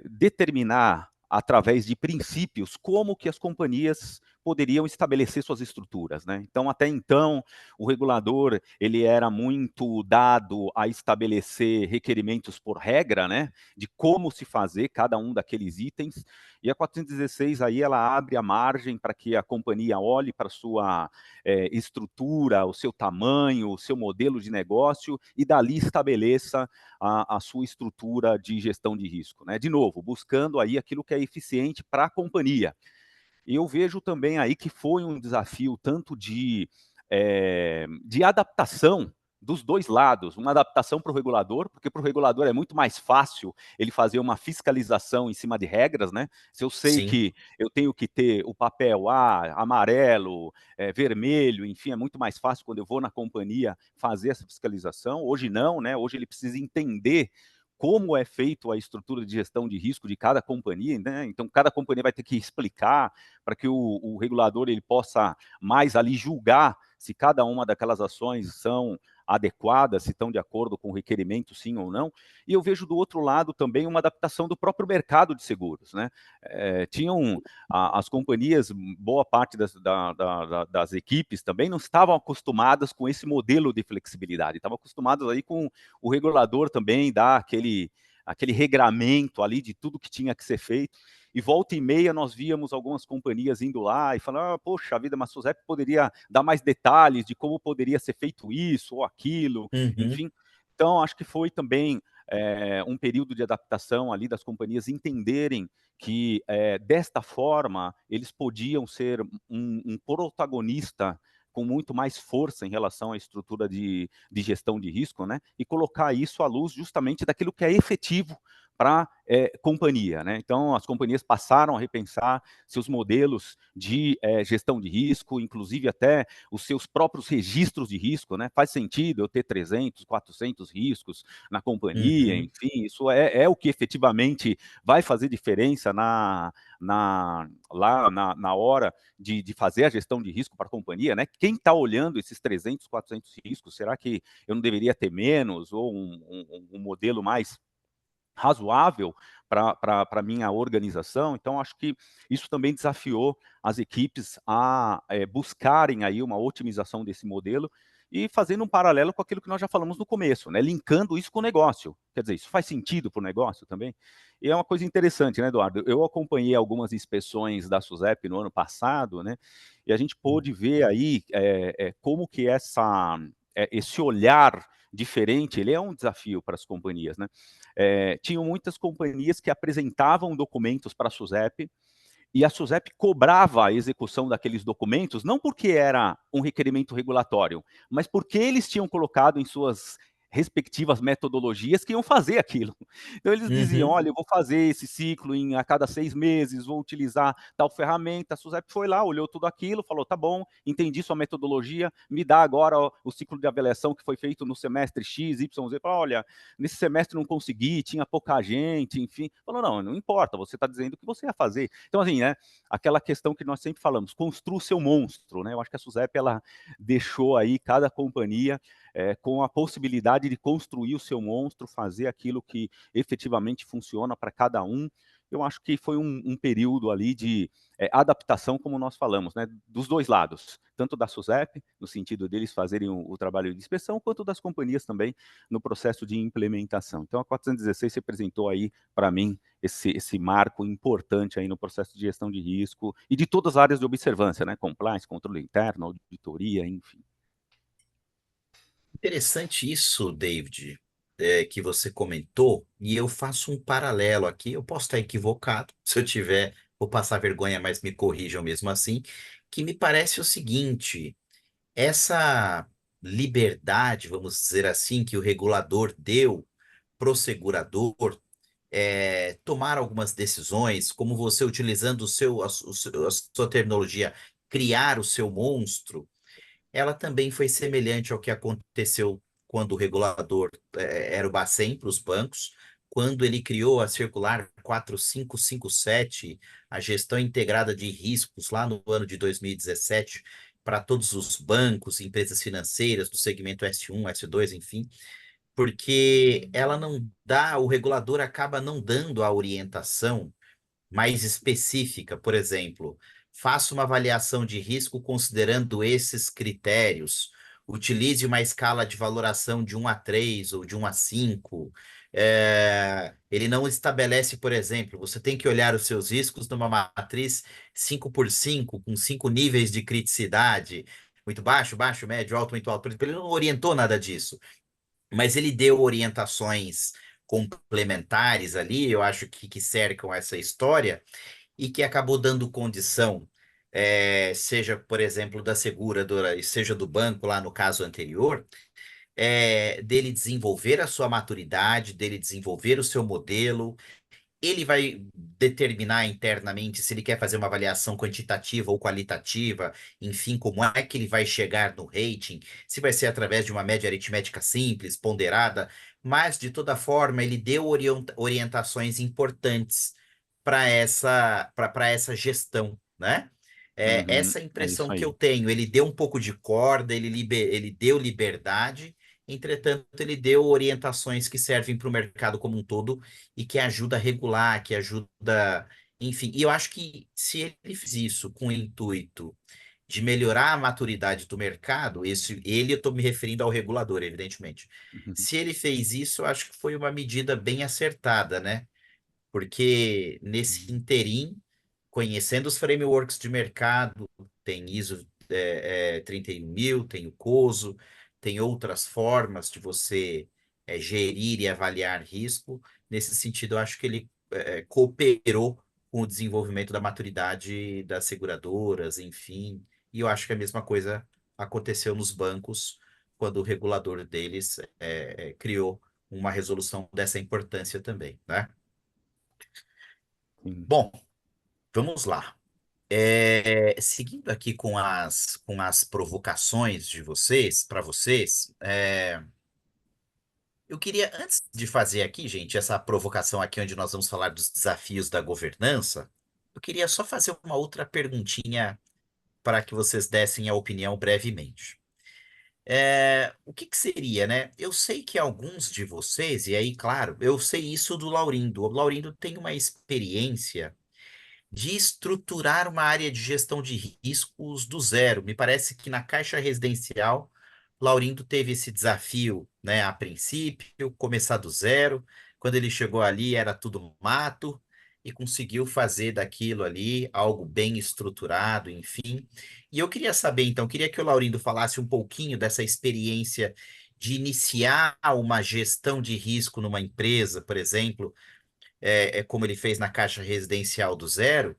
determinar, através de princípios, como que as companhias poderiam estabelecer suas estruturas, né? Então, até então, o regulador, ele era muito dado a estabelecer requerimentos por regra, né? De como se fazer cada um daqueles itens, e a 416 aí, ela abre a margem para que a companhia olhe para sua estrutura, o seu tamanho, o seu modelo de negócio, e dali estabeleça a sua estrutura de gestão de risco, né? De novo, buscando aí aquilo que é eficiente para a companhia. E eu vejo também aí que foi um desafio tanto de adaptação dos dois lados, uma adaptação para o regulador, porque para o regulador é muito mais fácil ele fazer uma fiscalização em cima de regras, né? Se eu sei Sim. que eu tenho que ter o papel amarelo, vermelho, enfim, é muito mais fácil quando eu vou na companhia fazer essa fiscalização. Hoje não, né? Hoje ele precisa entender como é feito a estrutura de gestão de risco de cada companhia, né? Então, cada companhia vai ter que explicar para que o regulador ele possa mais ali julgar se cada uma daquelas ações são adequadas, se estão de acordo com o requerimento, sim ou não. E eu vejo do outro lado também uma adaptação do próprio mercado de seguros, né? As companhias, boa parte das equipes também não estavam acostumadas com esse modelo de flexibilidade, estavam acostumadas aí com o regulador também dar aquele regramento ali de tudo que tinha que ser feito. E volta e meia nós víamos algumas companhias indo lá e falando, poxa vida, mas a SUSEP poderia dar mais detalhes de como poderia ser feito isso ou aquilo, enfim. Então, acho que foi também um período de adaptação ali das companhias entenderem que, desta forma, eles podiam ser um protagonista com muito mais força em relação à estrutura de gestão de risco, né? E colocar isso à luz justamente daquilo que é efetivo para companhia, né? Então, as companhias passaram a repensar seus modelos de gestão de risco, inclusive até os seus próprios registros de risco, né? Faz sentido eu ter 300, 400 riscos na companhia, enfim, isso é o que efetivamente vai fazer diferença lá na hora de fazer a gestão de risco para a companhia, né? Quem está olhando esses 300, 400 riscos, será que eu não deveria ter menos ou um modelo mais razoável para a minha organização? Então, acho que isso também desafiou as equipes a buscarem aí uma otimização desse modelo e fazendo um paralelo com aquilo que nós já falamos no começo, né? Linkando isso com o negócio. Quer dizer, isso faz sentido para o negócio também? E é uma coisa interessante, né, Eduardo? Eu acompanhei algumas inspeções da SUSEP no ano passado, né? E a gente pôde ver aí como que esse olhar diferente, ele é um desafio para as companhias, né? Tinham muitas companhias que apresentavam documentos para a SUSEP, e a SUSEP cobrava a execução daqueles documentos, não porque era um requerimento regulatório, mas porque eles tinham colocado em suas respectivas metodologias que iam fazer aquilo. Então, eles diziam, olha, eu vou fazer esse ciclo a cada 6 meses, vou utilizar tal ferramenta. A SUSEP foi lá, olhou tudo aquilo, falou, tá bom, entendi sua metodologia, me dá agora o ciclo de avaliação que foi feito no semestre X, Y, Z. Falou, olha, nesse semestre não consegui, tinha pouca gente, enfim. Falou, não importa, você está dizendo o que você ia fazer. Então, assim, né, aquela questão que nós sempre falamos, construa o seu monstro, né? Eu acho que a SUSEP, ela deixou aí cada companhia com a possibilidade de construir o seu monstro, fazer aquilo que efetivamente funciona para cada um. Eu acho que foi um período ali de adaptação, como nós falamos, né, dos dois lados, tanto da SUSEP, no sentido deles fazerem o trabalho de inspeção, quanto das companhias também no processo de implementação. Então, a 416 representou aí, para mim, esse marco importante aí no processo de gestão de risco e de todas as áreas de observância, né, compliance, controle interno, auditoria, enfim. Interessante isso, David, que você comentou, e eu faço um paralelo aqui. Eu posso estar equivocado, se eu tiver, vou passar vergonha, mas me corrijam mesmo assim, que me parece o seguinte: essa liberdade, vamos dizer assim, que o regulador deu pro segurador tomar algumas decisões, como você utilizando a sua terminologia, criar o seu monstro, ela também foi semelhante ao que aconteceu quando o regulador era o Bacen para os bancos, quando ele criou a Circular 4557, a gestão integrada de riscos, lá no ano de 2017, para todos os bancos, empresas financeiras do segmento S1, S2, enfim, porque ela não dá, o regulador acaba não dando a orientação mais específica, por exemplo, faça uma avaliação de risco considerando esses critérios. Utilize uma escala de valoração de 1 a 3 ou de 1 a 5. Ele não estabelece, por exemplo, você tem que olhar os seus riscos numa matriz 5 por 5 com 5 níveis de criticidade, muito baixo, baixo, médio, alto, muito alto. Por exemplo, ele não orientou nada disso, mas ele deu orientações complementares ali, eu acho que cercam essa história, e que acabou dando condição, seja, por exemplo, da seguradora, e seja do banco, lá no caso anterior, dele desenvolver a sua maturidade, dele desenvolver o seu modelo. Ele vai determinar internamente se ele quer fazer uma avaliação quantitativa ou qualitativa, enfim, como é que ele vai chegar no rating, se vai ser através de uma média aritmética simples, ponderada, mas de toda forma ele deu orientações importantes para essa gestão, né? Uhum, Essa é isso impressão que eu aí. tenho, ele deu um pouco de corda, ele deu liberdade, entretanto, ele deu orientações que servem para o mercado como um todo e que ajuda a regular, que ajuda, enfim. E eu acho que se ele fez isso com o intuito de melhorar a maturidade do mercado, eu estou me referindo ao regulador, evidentemente. Uhum, Se ele fez isso, eu acho que foi uma medida bem acertada, né? Porque nesse interim, conhecendo os frameworks de mercado, tem ISO 31000, tem o COSO, tem outras formas de você gerir e avaliar risco. Nesse sentido, eu acho que ele cooperou com o desenvolvimento da maturidade das seguradoras, enfim. E eu acho que a mesma coisa aconteceu nos bancos, quando o regulador deles criou uma resolução dessa importância também, né? sim. Bom, vamos lá. Seguindo aqui com as provocações de vocês, para vocês, eu queria, antes de fazer aqui, gente, essa provocação aqui onde nós vamos falar dos desafios da governança, eu queria só fazer uma outra perguntinha para que vocês dessem a opinião brevemente. O que que seria, né? Eu sei que alguns de vocês, e aí, claro, eu sei isso do Laurindo. O Laurindo tem uma experiência de estruturar uma área de gestão de riscos do zero. Me parece que na Caixa Residencial, Laurindo teve esse desafio, né, a princípio, começar do zero. Quando ele chegou ali, era tudo mato e conseguiu fazer daquilo ali algo bem estruturado, enfim. E eu queria saber, então, queria que o Laurindo falasse um pouquinho dessa experiência de iniciar uma gestão de risco numa empresa, por exemplo, como ele fez na Caixa Residencial do zero.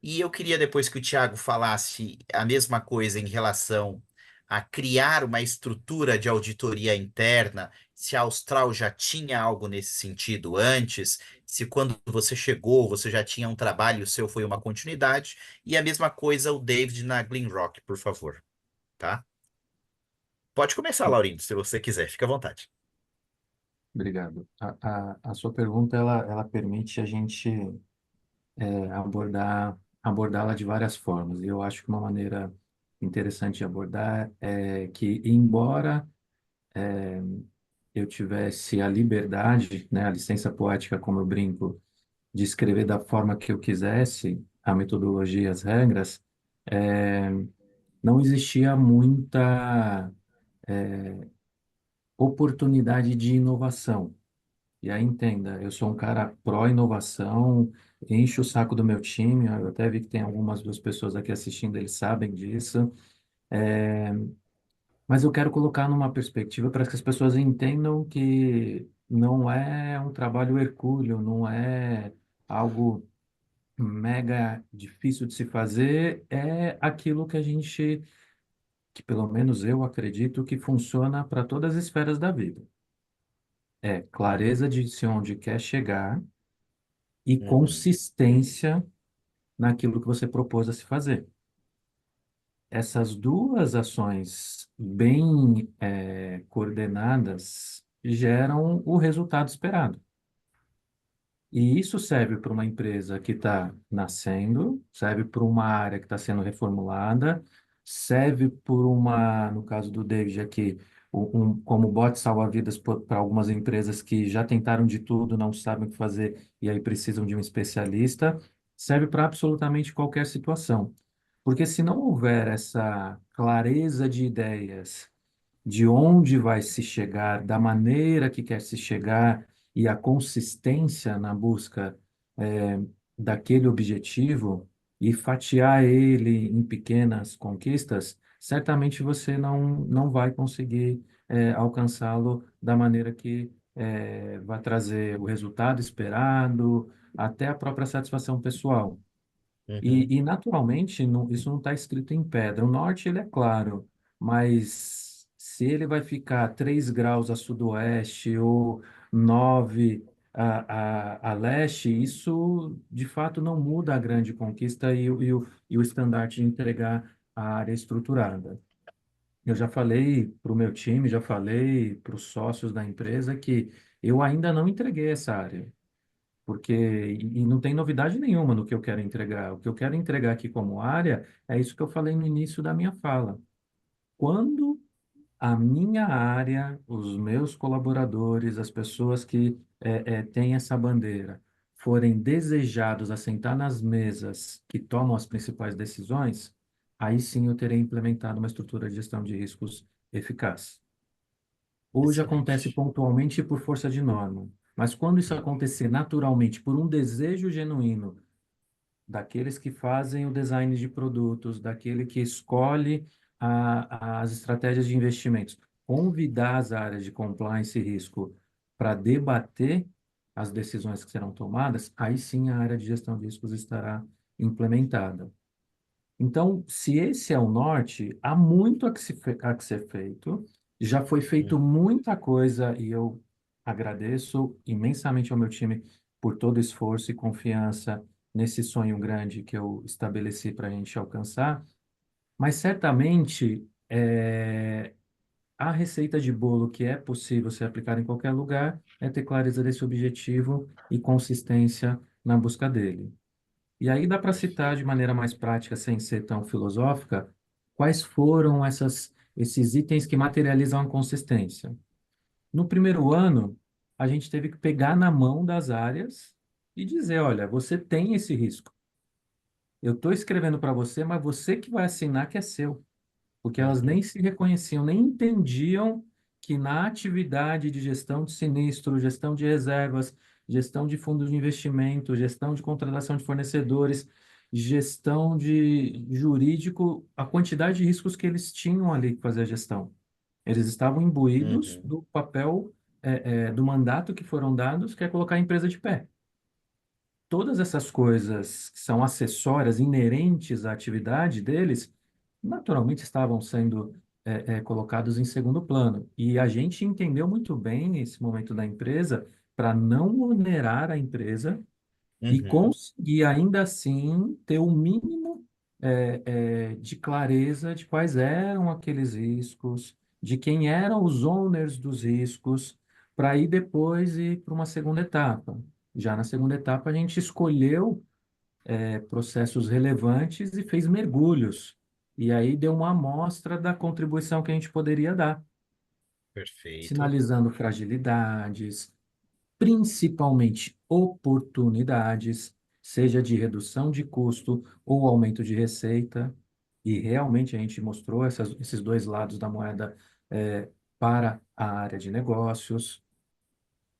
E eu queria depois que o Tiago falasse a mesma coisa em relação a criar uma estrutura de auditoria interna, se a Austral já tinha algo nesse sentido antes, se quando você chegou você já tinha um trabalho, e o seu foi uma continuidade, e a mesma coisa o David na Glenrock, por favor, tá? Pode começar, Laurindo, se você quiser, fica à vontade. Obrigado. A sua pergunta, ela permite a gente abordá-la de várias formas. E eu acho que uma maneira interessante de abordar é que, embora eu tivesse a liberdade, né, a licença poética, como eu brinco, de escrever da forma que eu quisesse, a metodologia, as regras, é, não existia muita oportunidade de inovação. E aí entenda, eu sou um cara pró-inovação, encho o saco do meu time, eu até vi que tem algumas duas pessoas aqui assistindo, eles sabem disso, mas eu quero colocar numa perspectiva para que as pessoas entendam que não é um trabalho hercúleo, não é algo mega difícil de se fazer, é aquilo que a gente, que pelo menos eu acredito que funciona para todas as esferas da vida. É clareza de onde quer chegar e Uhum, consistência naquilo que você propôs a se fazer. Essas duas ações bem coordenadas geram o resultado esperado. E isso serve para uma empresa que está nascendo, serve para uma área que está sendo reformulada, serve por uma, no caso do David aqui, como bote salva-vidas para algumas empresas que já tentaram de tudo, não sabem o que fazer e aí precisam de um especialista, serve para absolutamente qualquer situação. Porque se não houver essa clareza de ideias, de onde vai se chegar, da maneira que quer se chegar e a consistência na busca daquele objetivo e fatiar ele em pequenas conquistas, certamente você não vai conseguir alcançá-lo da maneira que vai trazer o resultado esperado, até a própria satisfação pessoal. uhum, E naturalmente, isso não está escrito em pedra. O norte, ele é claro, mas se ele vai ficar 3 graus a sudoeste ou 9 a leste, isso de fato não muda a grande conquista e o estandarte de entregar a área estruturada. Eu já falei para o meu time, já falei para os sócios da empresa que eu ainda não entreguei essa área porque e não tem novidade nenhuma no que eu quero entregar. O que eu quero entregar aqui como área é isso que eu falei no início da minha fala. Quando a minha área, os meus colaboradores, as pessoas que têm essa bandeira, forem desejados a sentar nas mesas que tomam as principais decisões, aí sim eu terei implementado uma estrutura de gestão de riscos eficaz. Hoje acontece excelente. pontualmente por força de norma, mas quando isso acontecer naturalmente por um desejo genuíno daqueles que fazem o design de produtos, daquele que escolhe as estratégias de investimentos, convidar as áreas de compliance e risco para debater as decisões que serão tomadas, aí sim a área de gestão de riscos estará implementada. Então, se esse é o norte, há muito a que ser feito. Já foi feito Uhum, muita coisa e eu agradeço imensamente ao meu time por todo o esforço e confiança nesse sonho grande que eu estabeleci para a gente alcançar. Mas certamente a receita de bolo que é possível ser aplicada em qualquer lugar é ter clareza desse objetivo e consistência na busca dele. E aí dá para citar de perfeito. maneira mais prática, sem ser tão filosófica, quais foram esses itens que materializam a consistência. No primeiro ano, a gente teve que pegar na mão das áreas e dizer, olha, você tem esse risco. Eu estou escrevendo para você, mas você que vai assinar que é seu, porque elas nem Uhum, se reconheciam, nem entendiam que na atividade de gestão de sinistro, gestão de reservas, gestão de fundos de investimento, gestão de contratação de fornecedores, gestão de jurídico, a quantidade de riscos que eles tinham ali que fazer a gestão. Eles estavam imbuídos uhum, do papel, do mandato que foram dados, que é colocar a empresa de pé. Todas essas coisas que são acessórias, inerentes à atividade deles, naturalmente estavam sendo colocados em segundo plano. E a gente entendeu muito bem esse momento da empresa para não onerar a empresa e uhum, conseguir ainda assim ter o mínimo de clareza de quais eram aqueles riscos, de quem eram os owners dos riscos, para ir depois ir para uma segunda etapa. Já na segunda etapa, a gente escolheu processos relevantes e fez mergulhos. E aí deu uma amostra da contribuição que a gente poderia dar, perfeito. sinalizando fragilidades, principalmente oportunidades, seja de redução de custo ou aumento de receita. E realmente a gente mostrou esses dois lados da moeda para a área de negócios.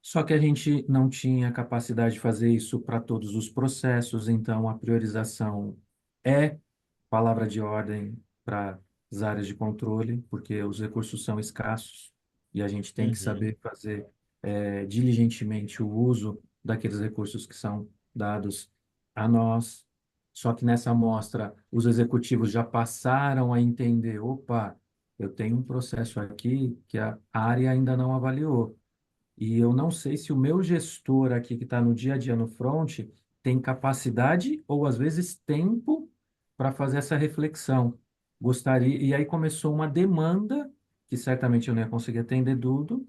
Só que a gente não tinha capacidade de fazer isso para todos os processos, então a priorização é palavra de ordem para as áreas de controle, porque os recursos são escassos e a gente tem que Uhum, saber fazer diligentemente o uso daqueles recursos que são dados a nós. Só que nessa amostra, os executivos já passaram a entender: opa, eu tenho um processo aqui que a área ainda não avaliou. E eu não sei se o meu gestor aqui que está no dia a dia no front tem capacidade ou às vezes tempo para fazer essa reflexão. Gostaria, e aí começou uma demanda que certamente eu não ia conseguir atender tudo,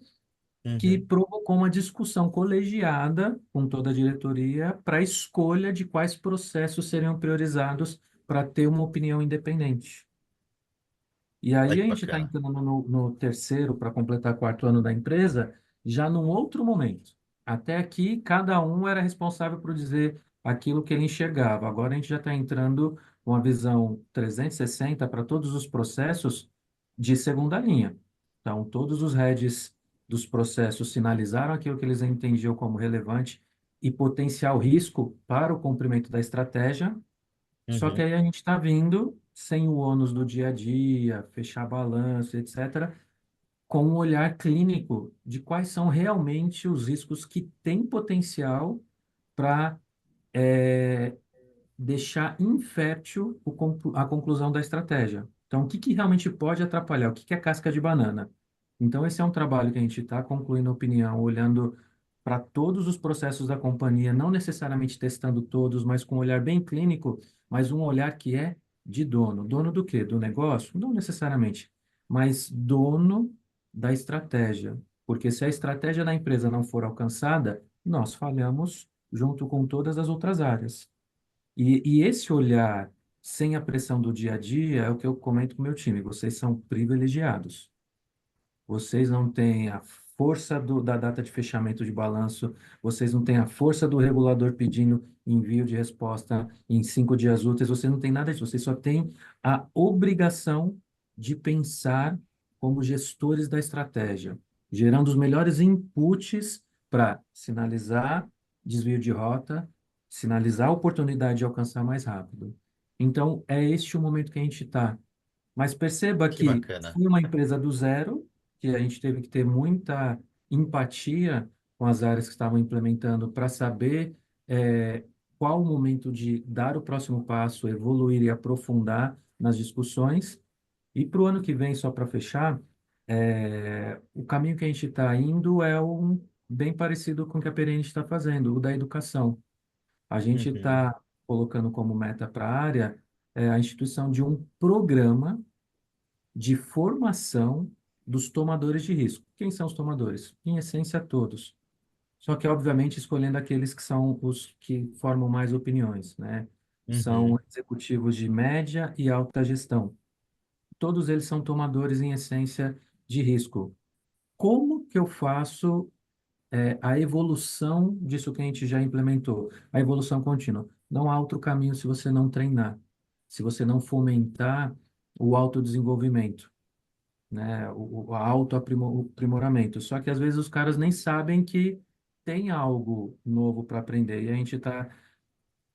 que Uhum. provocou uma discussão colegiada com toda a diretoria para a escolha de quais processos seriam priorizados para ter uma opinião independente. E Olha aí a que gente está bacana. entrando no terceiro, para completar quarto ano da empresa, já num outro momento. Até aqui, cada um era responsável por dizer aquilo que ele enxergava. Agora a gente já está entrando com uma visão 360 para todos os processos de segunda linha. Então, todos os heads dos processos sinalizaram aquilo que eles entendiam como relevante e potencial risco para o cumprimento da estratégia, só que Uhum. aí a gente está vindo sem o ônus do dia a dia, fechar balanço, etc., com um olhar clínico de quais são realmente os riscos que têm potencial para deixar infértil a conclusão da estratégia. Então, o que que realmente pode atrapalhar? O que que é casca de banana? Então, esse é um trabalho que a gente está concluindo a opinião, olhando para todos os processos da companhia, não necessariamente testando todos, mas com um olhar bem clínico, mas um olhar que é de dono. Dono do quê? Do negócio? Não necessariamente, mas dono da estratégia. Porque se a estratégia da empresa não for alcançada, nós falhamos junto com todas as outras áreas. E esse olhar sem a pressão do dia a dia é o que eu comento com o meu time. Vocês são privilegiados. Vocês não têm a força da data de fechamento de balanço, vocês não têm a força do regulador pedindo envio de resposta em 5 dias úteis, vocês não têm nada disso. Vocês só têm a obrigação de pensar como gestores da estratégia, gerando os melhores inputs para sinalizar desvio de rota, sinalizar a oportunidade de alcançar mais rápido. Então, é este o momento que a gente está. Mas perceba Que que bacana. foi uma empresa do zero, que a gente teve que ter muita empatia com as áreas que estavam implementando para saber qual o momento de dar o próximo passo, evoluir e aprofundar nas discussões. E para o ano que vem, só para fechar, o caminho que a gente está indo é um bem parecido com o que a Perene está fazendo, o da educação. A gente Uhum. está colocando como meta para a área a instituição de um programa de formação dos tomadores de risco. Quem são os tomadores? Em essência, todos. Só que, obviamente, escolhendo aqueles que são os que formam mais opiniões, né? São Uhum. executivos de média e alta gestão. Todos eles são tomadores, em essência, de risco. Como que eu faço a evolução disso que a gente já implementou? A evolução contínua. Não há outro caminho se você não treinar, se você não fomentar o autodesenvolvimento, né? O autoaprimoramento. Só que às vezes os caras nem sabem que tem algo novo para aprender. E a gente está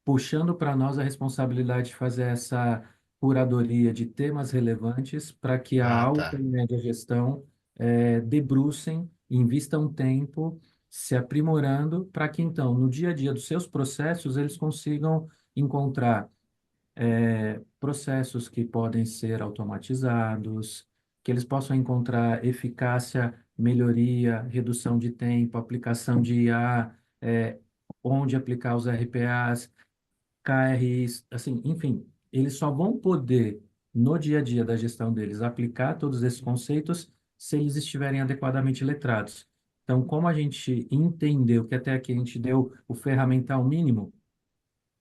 puxando para nós a responsabilidade de fazer essa curadoria de temas relevantes para que a Ah, alta e tá. média gestão debrucem, invistam tempo se aprimorando para que então, no dia a dia dos seus processos, eles consigam encontrar processos que podem ser automatizados, que eles possam encontrar eficácia, melhoria, redução de tempo, aplicação de IA, onde aplicar os RPAs, KRIs, assim, enfim, eles só vão poder, no dia a dia da gestão deles, aplicar todos esses conceitos se eles estiverem adequadamente letrados. Então, como a gente entendeu que até aqui a gente deu o ferramental mínimo,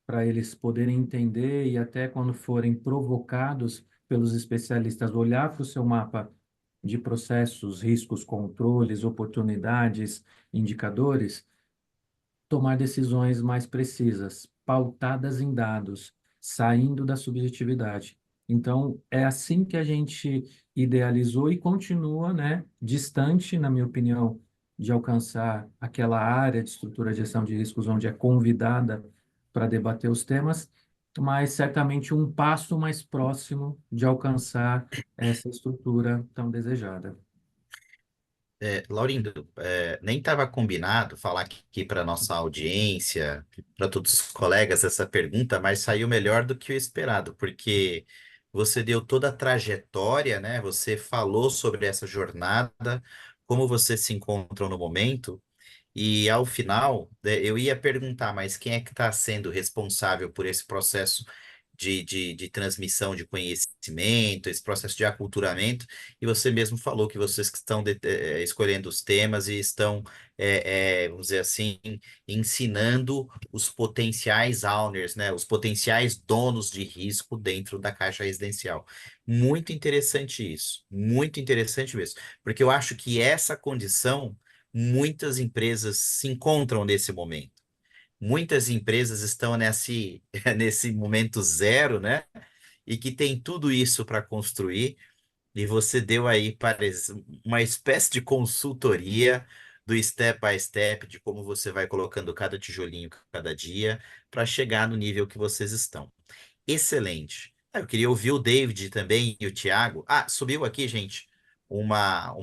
para eles poderem entender e até quando forem provocados pelos especialistas olhar para o seu mapa de processos, riscos, controles, oportunidades, indicadores, tomar decisões mais precisas, pautadas em dados, saindo da subjetividade. Então, é assim que a gente idealizou e continua, né, distante, na minha opinião, de alcançar aquela área de estrutura de gestão de riscos onde é convidada para debater os temas, mas certamente um passo mais próximo de alcançar essa estrutura tão desejada. Laurindo, nem estava combinado falar aqui para nossa audiência, para todos os colegas essa pergunta, mas saiu melhor do que o esperado, porque você deu toda a trajetória, né? Você falou sobre essa jornada, como vocês se encontram no momento. E ao final, eu ia perguntar, mas quem é que está sendo responsável por esse processo de transmissão de conhecimento, esse processo de aculturamento? E você mesmo falou que vocês que estão escolhendo os temas e estão, vamos dizer assim, ensinando os potenciais owners, né, os potenciais donos de risco dentro da Caixa Residencial. Muito interessante isso, muito interessante mesmo, porque eu acho que essa condição muitas empresas se encontram nesse momento. Muitas empresas estão nesse momento zero, né? E que tem tudo isso para construir. E você deu aí uma espécie de consultoria do step by step, de como você vai colocando cada tijolinho cada dia para chegar no nível que vocês estão. Excelente. Eu queria ouvir o David também e o Thiago. Ah, subiu aqui, gente, uma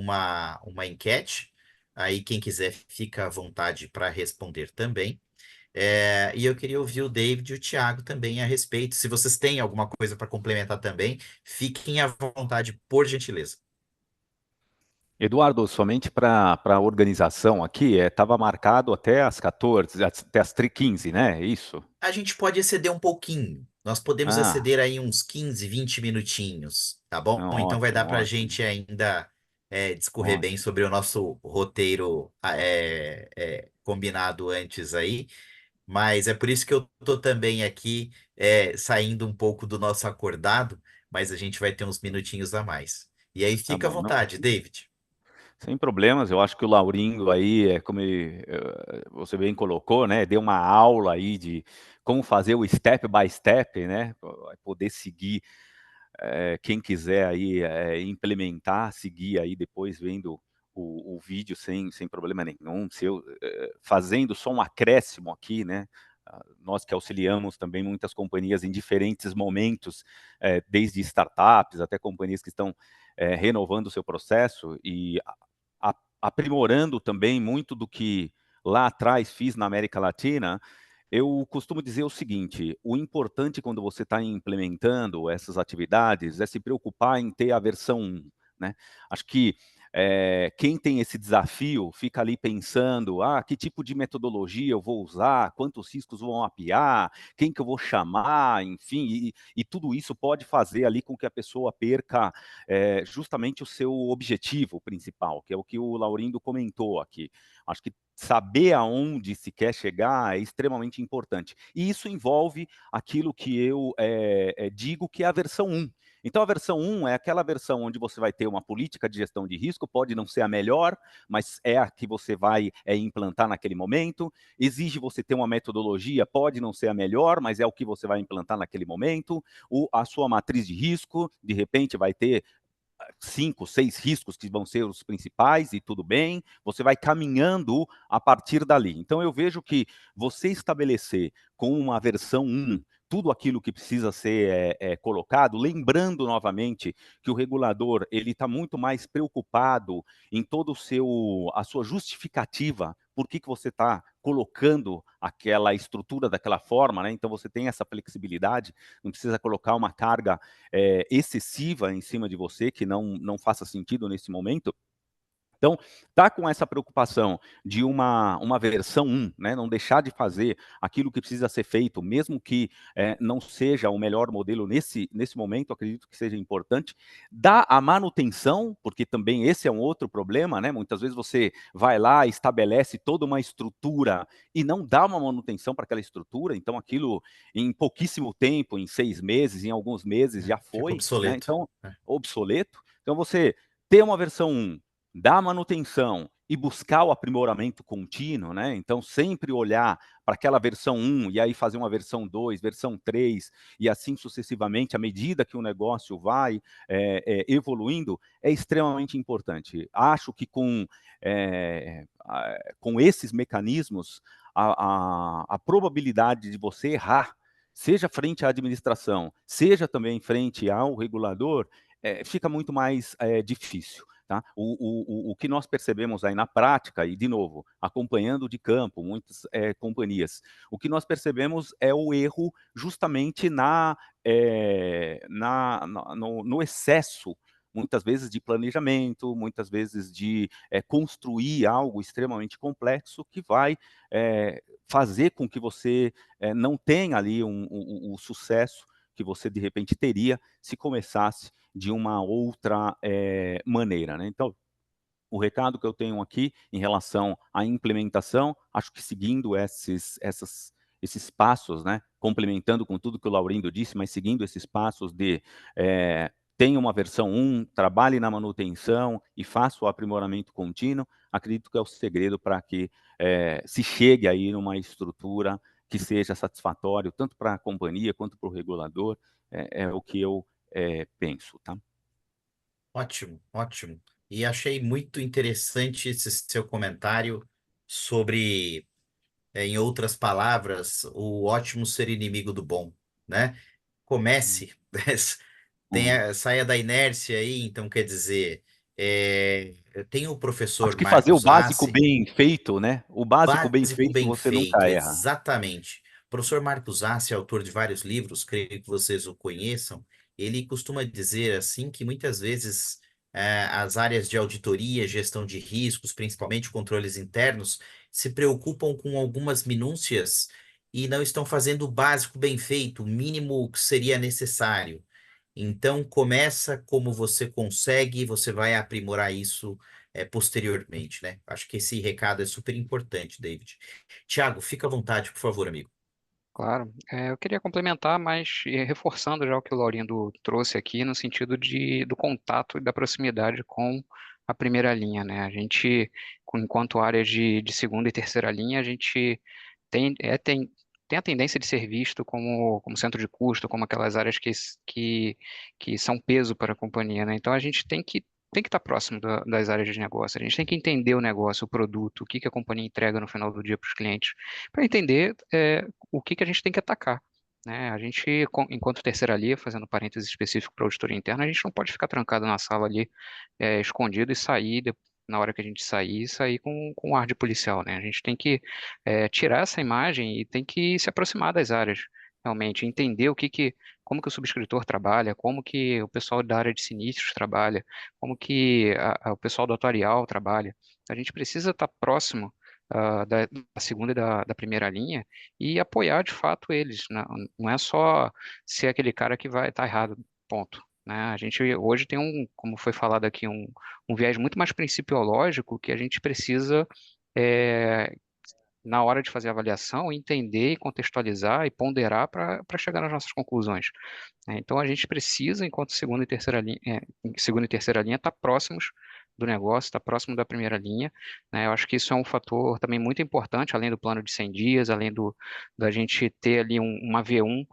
enquete. Aí, quem quiser, fica à vontade para responder também. E eu queria ouvir o David e o Thiago também a respeito. Se vocês têm alguma coisa para complementar também, fiquem à vontade, por gentileza. Eduardo, somente para a organização aqui, estava marcado até às 14, até às 15, né? É isso? A gente pode exceder um pouquinho. Nós podemos Ah, exceder aí uns 15, 20 minutinhos, tá bom? não, Então vai dar ótimo, para a ótimo, gente ainda discorrer bem ótimo. sobre o nosso roteiro combinado antes aí. Mas é por isso que eu tô também aqui saindo um pouco do nosso acordado, mas a gente vai ter uns minutinhos a mais. E aí Tá fica à bom, não, vontade, David. sem problemas. Eu acho que o Laurinho aí, como você bem colocou, né? Deu uma aula aí de como fazer o step by step, né? Vai poder seguir, quem quiser aí implementar, seguir aí depois vendo o vídeo sem problema nenhum. Se eu, fazendo só um acréscimo aqui, né? Nós que auxiliamos também muitas companhias em diferentes momentos, desde startups até companhias que estão renovando o seu processo e aprimorando também muito do que lá atrás fiz na América Latina. Eu costumo dizer o seguinte: o importante quando você está implementando essas atividades é se preocupar em ter a versão 1, né? Acho que quem tem esse desafio fica ali pensando, que tipo de metodologia eu vou usar, quantos riscos vou mapear, quem que eu vou chamar, enfim, e tudo isso pode fazer ali com que a pessoa perca justamente o seu objetivo principal, que é o que o Laurindo comentou aqui. Acho que saber aonde se quer chegar é extremamente importante. E isso envolve aquilo que eu digo que é a versão 1. Então, a versão 1 é aquela versão onde você vai ter uma política de gestão de risco, pode não ser a melhor, mas é a que você vai implantar naquele momento. Exige você ter uma metodologia, pode não ser a melhor, mas é o que você vai implantar naquele momento. A sua matriz de risco, de repente, vai ter 5, 6 riscos que vão ser os principais e tudo bem, você vai caminhando a partir dali. Então eu vejo que você estabelecer com uma versão 1 tudo aquilo que precisa ser colocado, lembrando novamente que o regulador ele está muito mais preocupado em todo a sua justificativa, por que você está colocando aquela estrutura daquela forma, né? Então você tem essa flexibilidade, não precisa colocar uma carga excessiva em cima de você, que não faça sentido nesse momento. Então, tá com essa preocupação de uma versão 1, né? Não deixar de fazer aquilo que precisa ser feito, mesmo que não seja o melhor modelo nesse momento, acredito que seja importante. Dá a manutenção, porque também esse é um outro problema, né? Muitas vezes você vai lá, estabelece toda uma estrutura e não dá uma manutenção para aquela estrutura, então aquilo em pouquíssimo tempo, em 6 meses, em alguns meses já Fica foi, né? obsoleto. Então, obsoleto. Então você ter uma versão 1, dar manutenção e buscar o aprimoramento contínuo, né? Então, sempre olhar para aquela versão 1 e aí fazer uma versão 2, versão 3 e assim sucessivamente, à medida que o negócio vai evoluindo, é extremamente importante. Acho que com esses mecanismos, a probabilidade de você errar, seja frente à administração, seja também frente ao regulador, fica muito mais difícil. Tá? O que nós percebemos aí na prática, e de novo, acompanhando de campo muitas companhias, o que nós percebemos é o erro justamente no excesso muitas vezes de planejamento, muitas vezes de construir algo extremamente complexo que vai fazer com que você não tenha ali o sucesso que você de repente teria se começasse de uma outra maneira, né? Então, o recado que eu tenho aqui em relação à implementação, acho que seguindo esses passos, né, complementando com tudo que o Laurindo disse, mas seguindo esses passos de tenha uma versão 1, trabalhe na manutenção e faça o aprimoramento contínuo, acredito que é o segredo para que se chegue aí numa estrutura que seja satisfatório tanto para a companhia quanto para o regulador, é o que eu penso, tá? Ótimo, ótimo. E achei muito interessante esse seu comentário sobre, em outras palavras, o ótimo ser inimigo do bom, né? Comece, saia da inércia aí, então quer dizer, tem o Acho professor que fazer o Marcos básico Assi. bem feito, né? O básico bem Básico feito bem você nunca feito, erra. exatamente. O professor Marcos Assi, autor de vários livros, creio que vocês o conheçam, ele costuma dizer assim que muitas vezes as áreas de auditoria, gestão de riscos, principalmente controles internos, se preocupam com algumas minúcias e não estão fazendo o básico bem feito, o mínimo que seria necessário. Então, começa como você consegue e você vai aprimorar isso posteriormente, né? Acho que esse recado é super importante, David. Tiago, fica à vontade, por favor, amigo. Claro. Eu queria complementar, mas reforçando já o que o Laurindo trouxe aqui, no sentido do contato e da proximidade com a primeira linha, né? A gente, enquanto áreas de segunda e terceira linha, a gente tem, tem a tendência de ser visto como centro de custo, como aquelas áreas que são peso para a companhia, né? Então a gente tem que estar próximo das áreas de negócio, a gente tem que entender o negócio, o produto, o que que a companhia entrega no final do dia para os clientes, para entender o que que a gente tem que atacar. Né? A gente, enquanto terceira linha, fazendo parênteses específico para a auditoria interna, a gente não pode ficar trancado na sala ali, escondido e sair na hora que a gente sair com ar de policial, né? A gente tem que tirar essa imagem e tem que se aproximar das áreas, realmente, entender como que o subscritor trabalha, como que o pessoal da área de sinistros trabalha, como que o pessoal do atuarial trabalha. A gente precisa estar próximo da segunda e da primeira linha e apoiar de fato eles. Não é só ser aquele cara que vai estar errado, ponto. Né? A gente hoje tem como foi falado aqui, um viés muito mais principiológico que a gente precisa, é, na hora de fazer a avaliação, entender e contextualizar e ponderar para chegar nas nossas conclusões. Então a gente precisa, enquanto segunda e terceira linha, estar próximos do negócio, estar próximo da primeira linha. Né? Eu acho que isso é um fator também muito importante, além do plano de 100 dias, além da gente ter ali uma V1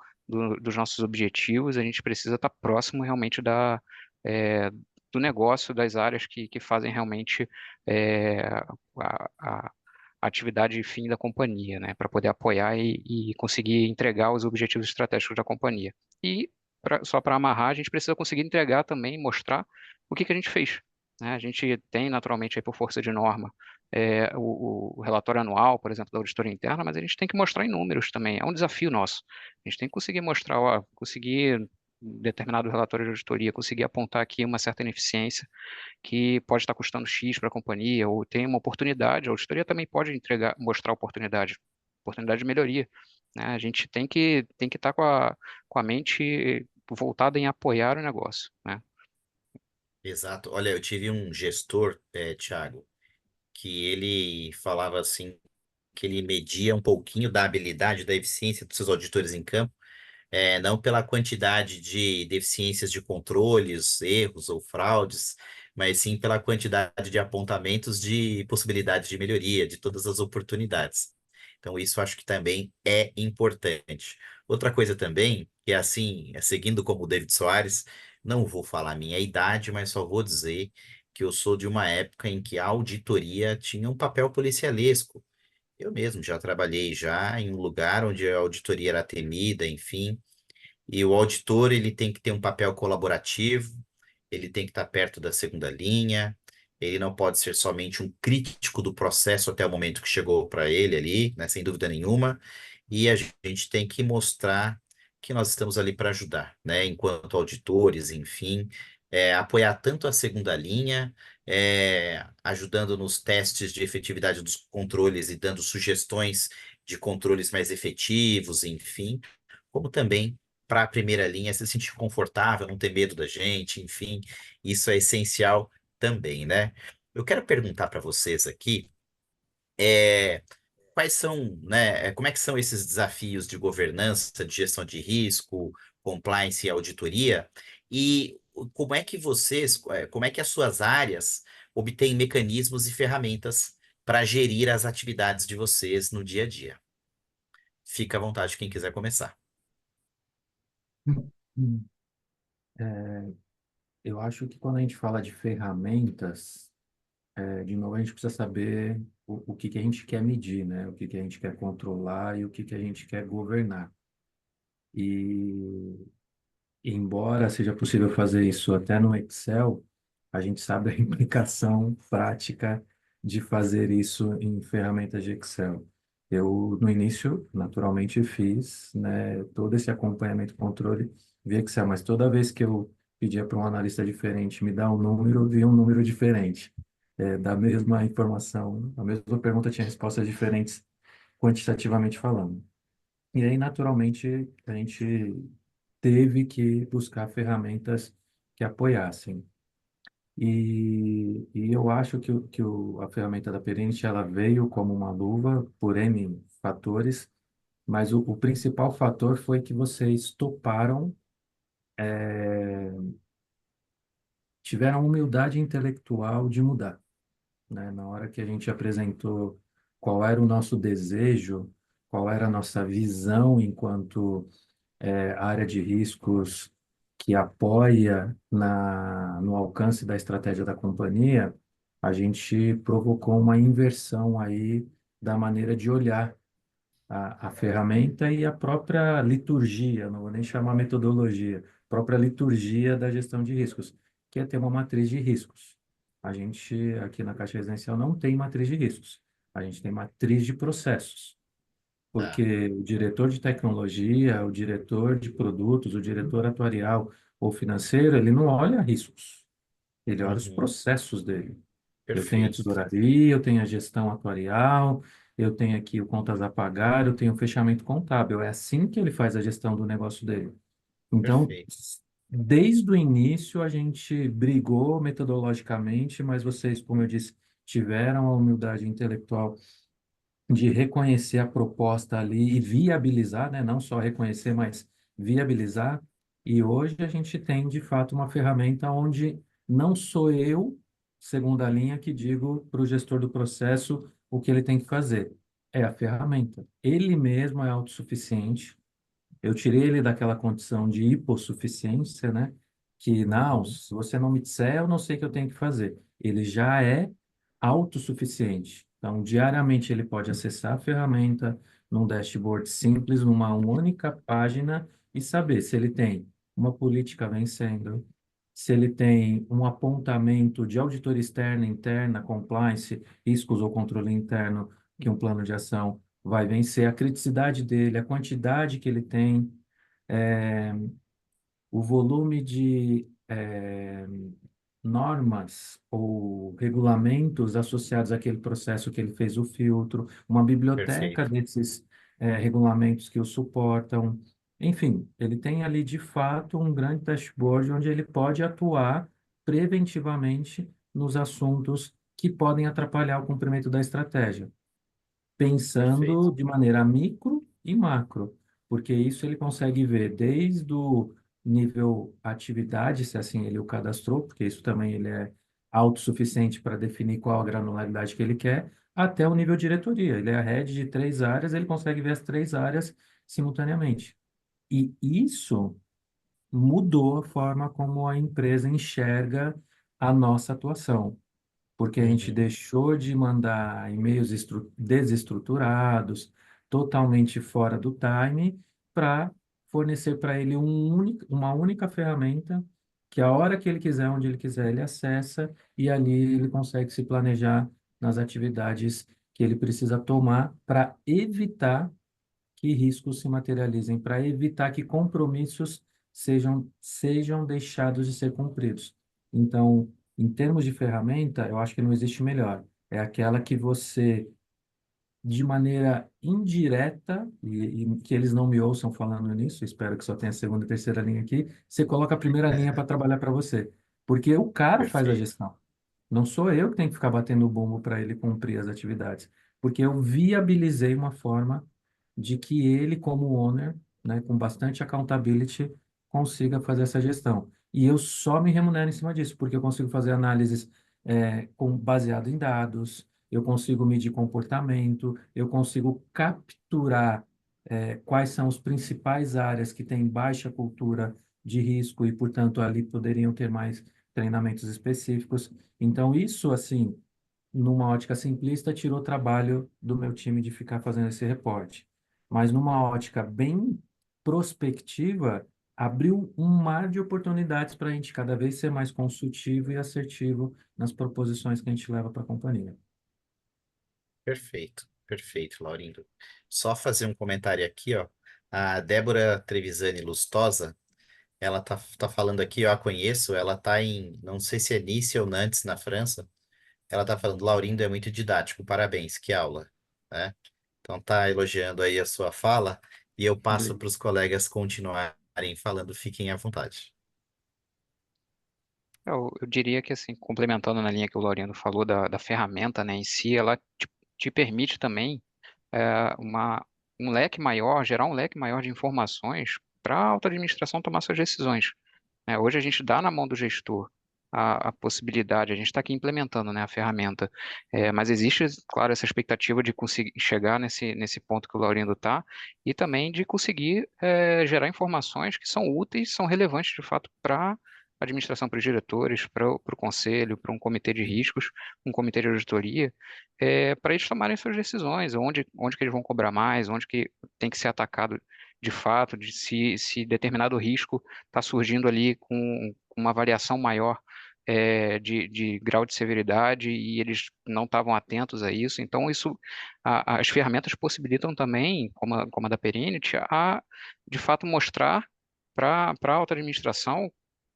dos nossos objetivos, a gente precisa estar próximo realmente é, do negócio, das áreas que fazem realmente a atividade fim da companhia, né, para poder apoiar e conseguir entregar os objetivos estratégicos da companhia. E só para amarrar, a gente precisa conseguir entregar também, mostrar o que a gente fez. Né? A gente tem naturalmente aí por força de norma o relatório anual, por exemplo, da auditoria interna, mas a gente tem que mostrar em números também. É um desafio nosso. A gente tem que conseguir mostrar, ó, conseguir determinado relatório de auditoria, conseguir apontar aqui uma certa ineficiência que pode estar custando X para a companhia, ou tem uma oportunidade, a auditoria também pode mostrar oportunidade de melhoria. Né? A gente tem que estar com a mente voltada em apoiar o negócio. Né? Exato. Olha, eu tive um gestor, Tiago, que ele falava assim, que ele media um pouquinho da habilidade, da eficiência dos seus auditores em campo, não pela quantidade de deficiências de controles, erros ou fraudes, mas sim pela quantidade de apontamentos de possibilidades de melhoria, de todas as oportunidades. Então, isso acho que também é importante. Outra coisa também, que é assim, seguindo como o David Soares, não vou falar a minha idade, mas só vou dizer que eu sou de uma época em que a auditoria tinha um papel policialesco. Eu mesmo já trabalhei já em um lugar onde a auditoria era temida, enfim, e o auditor ele tem que ter um papel colaborativo, ele tem que estar perto da segunda linha, ele não pode ser somente um crítico do processo até o momento que chegou para ele ali, né, sem dúvida nenhuma, e a gente tem que mostrar que nós estamos ali para ajudar, né, enquanto auditores, enfim, apoiar tanto a segunda linha, ajudando nos testes de efetividade dos controles e dando sugestões de controles mais efetivos, enfim, como também para a primeira linha se sentir confortável, não ter medo da gente, enfim, isso é essencial também, né? Eu quero perguntar para vocês aqui, é, quais são, né, como é que são esses desafios de governança, de gestão de risco, compliance e auditoria, e como é que vocês, como é que as suas áreas obtêm mecanismos e ferramentas para gerir as atividades de vocês no dia a dia? Fica à vontade quem quiser começar. Hum. Eu acho que quando a gente fala de ferramentas, de novo a gente precisa saber o que que a gente quer medir, né? O que que a gente quer controlar e o que que a gente quer governar. E embora seja possível fazer isso até no Excel, a gente sabe a implicação prática de fazer isso em ferramentas de Excel. Eu, no início, naturalmente fiz, né, todo esse acompanhamento e controle via Excel, mas toda vez que eu pedia para um analista diferente me dar um número, eu via um número diferente. Da mesma informação, a mesma pergunta tinha respostas diferentes quantitativamente falando. E aí, naturalmente, a gente teve que buscar ferramentas que apoiassem. E eu acho a ferramenta da Perint ela veio como uma luva por N fatores, mas o principal fator foi que vocês toparam, tiveram humildade intelectual de mudar, né? Na hora que a gente apresentou qual era o nosso desejo, qual era a nossa visão enquanto área de riscos que apoia no alcance da estratégia da companhia, a gente provocou uma inversão aí da maneira de olhar a ferramenta e a própria liturgia, não vou nem chamar metodologia, própria liturgia da gestão de riscos, que é ter uma matriz de riscos. A gente, aqui na Caixa Residencial, não tem matriz de riscos, a gente tem matriz de processos. Tá. Porque o diretor de tecnologia, o diretor de produtos, o diretor atuarial ou financeiro, ele não olha riscos, ele olha os Uhum. processos dele. Eu tenho a Perfeito. tesouraria, eu tenho a gestão atuarial, eu tenho aqui o contas a pagar, eu tenho o fechamento contábil. É assim que ele faz a gestão do negócio dele. Então, Perfeito. desde o início a gente brigou metodologicamente, mas vocês, como eu disse, tiveram a humildade intelectual de reconhecer a proposta ali e viabilizar, né? Não só reconhecer, mas viabilizar. E hoje a gente tem, de fato, uma ferramenta onde não sou eu, segunda linha, que digo para o gestor do processo o que ele tem que fazer. É a ferramenta. Ele mesmo é autossuficiente. Eu tirei ele daquela condição de hipossuficiência, né? Que, não, Uhum. se você não me disser, eu não sei o que eu tenho que fazer. Ele já é autossuficiente. Então, diariamente ele pode acessar a ferramenta num dashboard simples, numa única página e saber se ele tem uma política vencendo, se ele tem um apontamento de auditoria externa, interna, compliance, riscos ou controle interno, que um plano de ação vai vencer, a criticidade dele, a quantidade que ele tem, eh, o volume de normas ou regulamentos associados àquele processo que ele fez o filtro, uma biblioteca Perfeito. desses regulamentos que o suportam. Enfim, ele tem ali de fato um grande dashboard onde ele pode atuar preventivamente nos assuntos que podem atrapalhar o cumprimento da estratégia Perfeito. pensando de maneira micro e macro, porque isso ele consegue ver desde o nível atividade, se assim ele o cadastrou, porque isso também ele é autossuficiente para definir qual a granularidade que ele quer, até o nível diretoria. Ele é a head de 3 áreas, ele consegue ver as 3 áreas simultaneamente. E isso mudou a forma como a empresa enxerga a nossa atuação porque a gente Uhum. deixou de mandar e-mails desestruturados, totalmente fora do time, para fornecer para ele uma única ferramenta que a hora que ele quiser, onde ele quiser, ele acessa e ali ele consegue se planejar nas atividades que ele precisa tomar para evitar que riscos se materializem, para evitar que compromissos sejam deixados de ser cumpridos. Então, em termos de ferramenta, eu acho que não existe melhor. É aquela que você, de maneira indireta, e que eles não me ouçam falando nisso, espero que só tenha a segunda e terceira linha aqui, você coloca a primeira linha para trabalhar para você. Porque o cara faz a Perfeito. gestão. Não sou eu que tenho que ficar batendo o bumbo para ele cumprir as atividades, porque eu viabilizei uma forma de que ele, como owner, né, com bastante accountability, consiga fazer essa gestão. E eu só me remunero em cima disso, porque eu consigo fazer análises baseado em dados, eu consigo medir comportamento, eu consigo capturar quais são as principais áreas que têm baixa cultura de risco e, portanto, ali poderiam ter mais treinamentos específicos. Então, isso, assim, numa ótica simplista, tirou trabalho do meu time de ficar fazendo esse reporte. Mas numa ótica bem prospectiva, abriu um mar de oportunidades para a gente cada vez ser mais consultivo e assertivo nas proposições que a gente leva para a companhia. Perfeito, perfeito, Laurindo. Só fazer um comentário aqui, ó. A Débora Trevisani Lustosa, ela tá falando aqui, eu a conheço, ela tá em, não sei se é Nice ou Nantes, na França. Ela tá falando, Laurindo é muito didático, parabéns, que aula, né? Então tá elogiando aí a sua fala e eu passo para os colegas continuarem falando, fiquem à vontade. Eu diria que, assim, complementando na linha que o Laurindo falou da ferramenta, né, em si, ela te permite também uma, um leque maior, gerar um leque maior de informações para a alta administração tomar suas decisões. Né? Hoje a gente dá na mão do gestor a possibilidade, a gente está aqui implementando, né, a ferramenta, mas existe, claro, essa expectativa de conseguir chegar nesse ponto que o Laurindo está e também de conseguir gerar informações que são úteis, são relevantes de fato para a administração, para os diretores, para o conselho, para um comitê de riscos, um comitê de auditoria, para eles tomarem suas decisões, onde que eles vão cobrar mais, onde que tem que ser atacado de fato, de se determinado risco está surgindo ali com uma variação maior de grau de severidade e eles não estavam atentos a isso. Então, as ferramentas possibilitam também, como a da Perinity, a de fato mostrar para a alta administração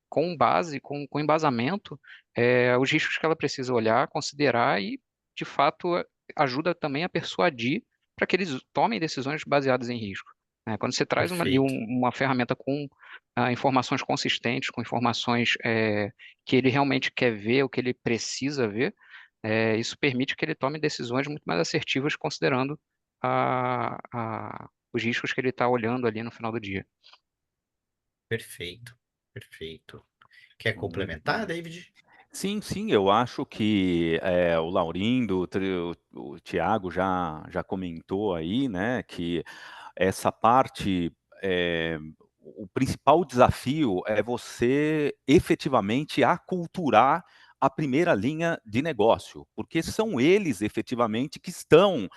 com base, com embasamento, os riscos que ela precisa olhar, considerar e, de fato, ajuda também a persuadir para que eles tomem decisões baseadas em risco. Né? Quando você traz Perfeito, uma ferramenta com informações consistentes, com informações que ele realmente quer ver, o que ele precisa ver, isso permite que ele tome decisões muito mais assertivas, considerando os riscos que ele está olhando ali no final do dia. perfeito, perfeito. Quer Muito complementar, bom. David? Sim, sim, eu acho que o Laurindo, o Tiago já comentou aí, né, que essa parte, o principal desafio é você efetivamente aculturar a primeira linha de negócio, porque são eles efetivamente que estão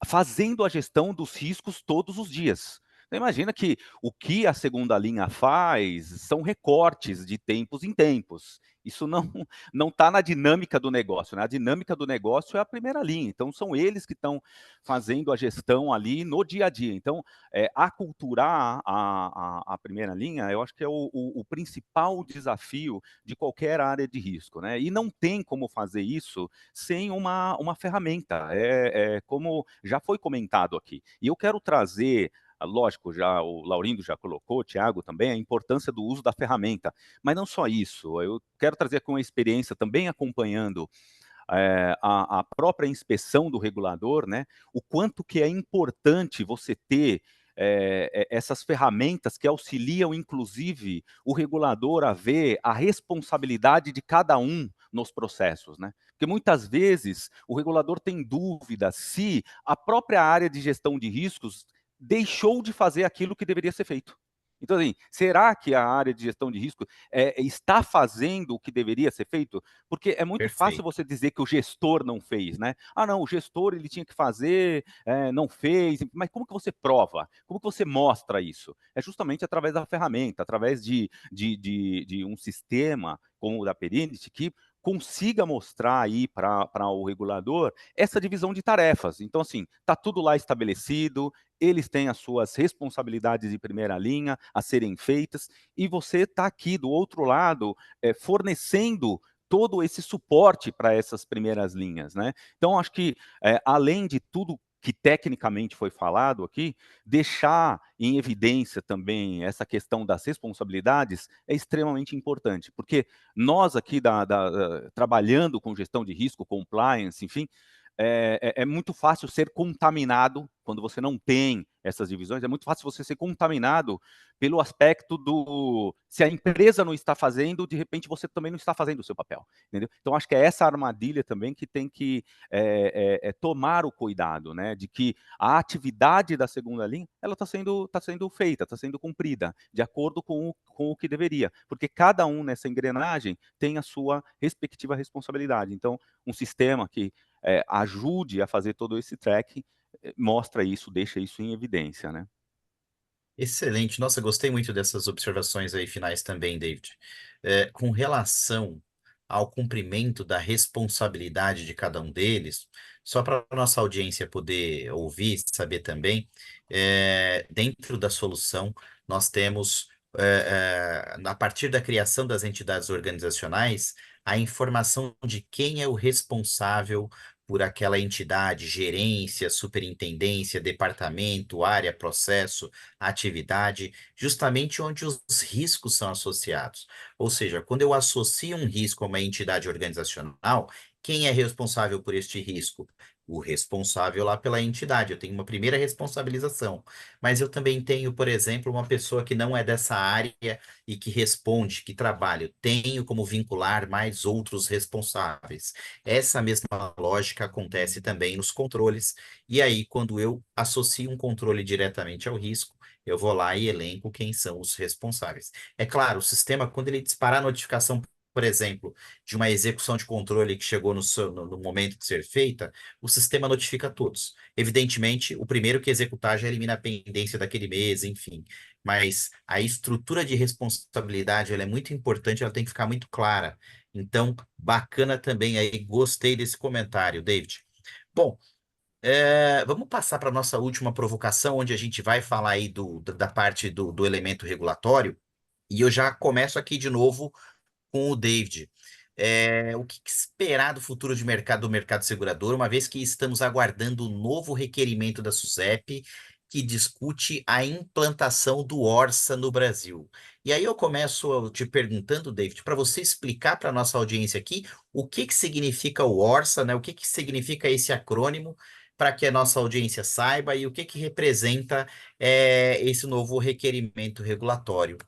fazendo a gestão dos riscos todos os dias. Então, imagina que o que a segunda linha faz são recortes de tempos em tempos. Isso não está na dinâmica do negócio, né? A dinâmica do negócio é a primeira linha. Então, são eles que estão fazendo a gestão ali no dia a dia. Então, aculturar a primeira linha, eu acho que é o principal desafio de qualquer área de risco, né? E não tem como fazer isso sem uma ferramenta. Como já foi comentado aqui. E eu quero trazer lógico, já o Laurindo já colocou, o Thiago também, a importância do uso da ferramenta. Mas não só isso, eu quero trazer aqui uma experiência também acompanhando a própria inspeção do regulador, né? O quanto que é importante você ter essas ferramentas que auxiliam, inclusive, o regulador a ver a responsabilidade de cada um nos processos, né? Porque muitas vezes o regulador tem dúvida se a própria área de gestão de riscos deixou de fazer aquilo que deveria ser feito. Então, assim, será que a área de gestão de risco está fazendo o que deveria ser feito? Porque é muito fácil Perfeito, você dizer que o gestor não fez, né? Ah, não, o gestor ele tinha que fazer, não fez. Mas como que você prova? Como que você mostra isso? É justamente através da ferramenta, através de um sistema como o da Perinity que consiga mostrar aí para o regulador essa divisão de tarefas. Então, assim, está tudo lá estabelecido, eles têm as suas responsabilidades de primeira linha a serem feitas, e você está aqui do outro lado, fornecendo todo esse suporte para essas primeiras linhas, né? Então, acho que, além de tudo que tecnicamente foi falado aqui, deixar em evidência também essa questão das responsabilidades é extremamente importante, porque nós aqui trabalhando com gestão de risco, compliance, enfim, é muito fácil ser contaminado, quando você não tem essas divisões, é muito fácil você ser contaminado pelo aspecto do... Se a empresa não está fazendo, de repente você também não está fazendo o seu papel, entendeu? Então, acho que é essa armadilha também que tem que tomar o cuidado, né? De que a atividade da segunda linha, ela está sendo feita, está sendo cumprida, de acordo com o que deveria, porque cada um nessa engrenagem tem a sua respectiva responsabilidade. Então, um sistema que ajude a fazer todo esse tracking, mostra isso, deixa isso em evidência, né? Excelente. Nossa, gostei muito dessas observações aí finais também, David. Com relação ao cumprimento da responsabilidade de cada um deles, só para a nossa audiência poder ouvir, saber também, dentro da solução, nós temos, a partir da criação das entidades organizacionais, a informação de quem é o responsável por aquela entidade, gerência, superintendência, departamento, área, processo, atividade, justamente onde os riscos são associados. Ou seja, quando eu associo um risco a uma entidade organizacional, quem é responsável por este risco? O responsável lá pela entidade. Eu tenho uma primeira responsabilização. Mas eu também tenho, por exemplo, uma pessoa que não é dessa área e que responde, que trabalha. Eu tenho como vincular mais outros responsáveis. Essa mesma lógica acontece também nos controles. E aí, quando eu associo um controle diretamente ao risco, eu vou lá e elenco quem são os responsáveis. É claro, o sistema, quando ele disparar a notificação, por exemplo, de uma execução de controle que chegou no momento de ser feita, o sistema notifica todos. Evidentemente, o primeiro que executar já elimina a pendência daquele mês, enfim. Mas a estrutura de responsabilidade, ela é muito importante, ela tem que ficar muito clara. Então, bacana também aí, gostei desse comentário, David. Bom, vamos passar para a nossa última provocação, onde a gente vai falar aí da parte do elemento regulatório, e eu já começo aqui de novo com o David. O que esperar do futuro do mercado segurador, uma vez que estamos aguardando o novo requerimento da SUSEP, que discute a implantação do Orsa no Brasil. E aí eu começo te perguntando, David, para você explicar para a nossa audiência aqui o que significa o Orsa, né? O que significa esse acrônimo, para que a nossa audiência saiba e o que representa esse novo requerimento regulatório.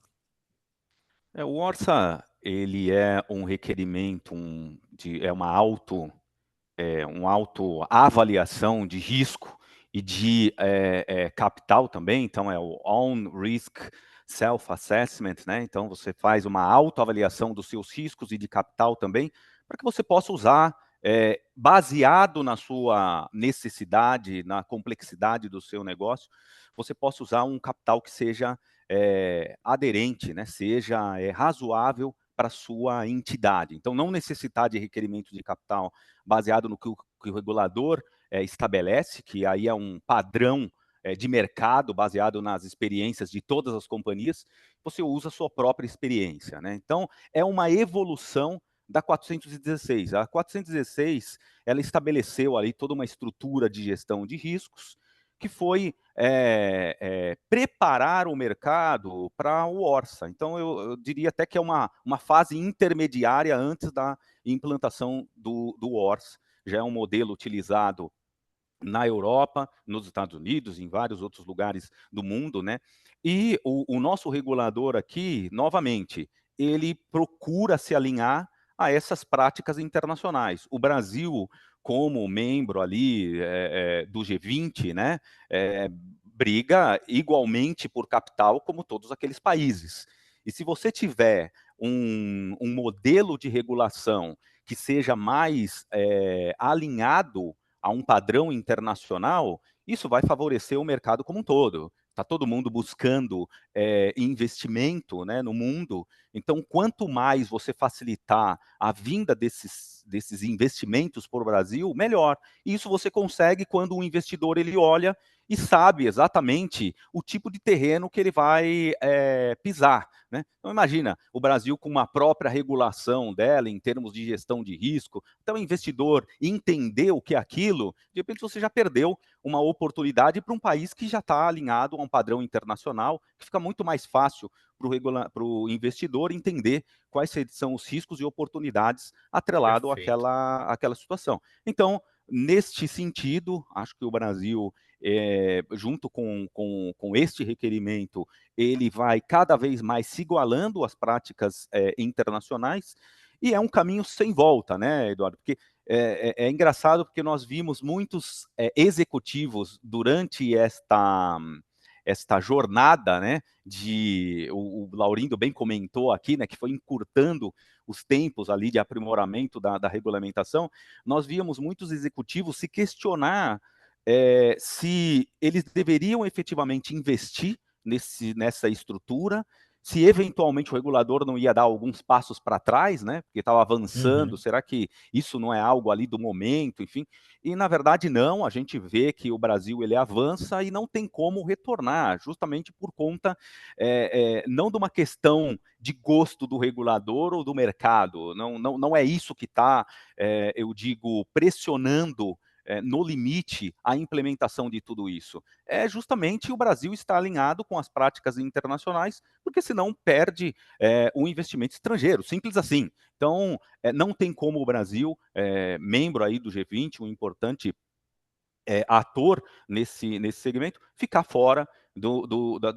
O Orsa, ele é um requerimento, uma autoavaliação de risco e de capital também, então é o Own Risk Self-Assessment, né? Então você faz uma autoavaliação dos seus riscos e de capital também, para que você possa usar, baseado na sua necessidade, na complexidade do seu negócio, você possa usar um capital que seja aderente, né? Seja razoável para a sua entidade. Então, não necessitar de requerimento de capital baseado no que o regulador estabelece, que aí é um padrão de mercado baseado nas experiências de todas as companhias, você usa a sua própria experiência, né? Então, é uma evolução da 416. A 416, ela estabeleceu ali toda uma estrutura de gestão de riscos, que foi preparar o mercado para o Orsa. Então, eu diria até que é uma fase intermediária antes da implantação do Orsa. Já é um modelo utilizado na Europa, nos Estados Unidos, em vários outros lugares do mundo, né? E o nosso regulador aqui, novamente, ele procura se alinhar a essas práticas internacionais. O Brasil, como membro ali do G20, né, briga igualmente por capital como todos aqueles países. E se você tiver um modelo de regulação que seja mais alinhado a um padrão internacional, isso vai favorecer o mercado como um todo. Está todo mundo buscando investimento, né, no mundo. Então, quanto mais você facilitar a vinda desses investimentos para o Brasil, melhor. Isso você consegue quando o investidor ele olha e sabe exatamente o tipo de terreno que ele vai pisar, né? Então imagina, o Brasil com uma própria regulação dela em termos de gestão de risco, então o investidor entender o que é aquilo, de repente você já perdeu uma oportunidade para um país que já está alinhado a um padrão internacional, que fica muito mais fácil para o investidor entender quais são os riscos e oportunidades atrelado Perfeito. àquela situação. Então, neste sentido, acho que o Brasil, junto com este requerimento, ele vai cada vez mais se igualando às práticas internacionais, e é um caminho sem volta, né, Eduardo? Porque é engraçado porque nós vimos muitos executivos durante esta jornada, né, o Laurindo bem comentou aqui, né, que foi encurtando os tempos ali de aprimoramento da regulamentação, nós víamos muitos executivos se questionar se eles deveriam efetivamente investir nessa estrutura, se eventualmente o regulador não ia dar alguns passos para trás, né, porque estava avançando, Uhum. será que isso não é algo ali do momento, enfim, e na verdade não, a gente vê que o Brasil ele avança e não tem como retornar, justamente por conta não de uma questão de gosto do regulador ou do mercado, não é isso que está, eu digo, pressionando no limite a implementação de tudo isso. É justamente o Brasil estar alinhado com as práticas internacionais, porque senão perde o investimento estrangeiro, simples assim. Então, não tem como o Brasil, membro aí do G20, um importante ator nesse segmento, ficar fora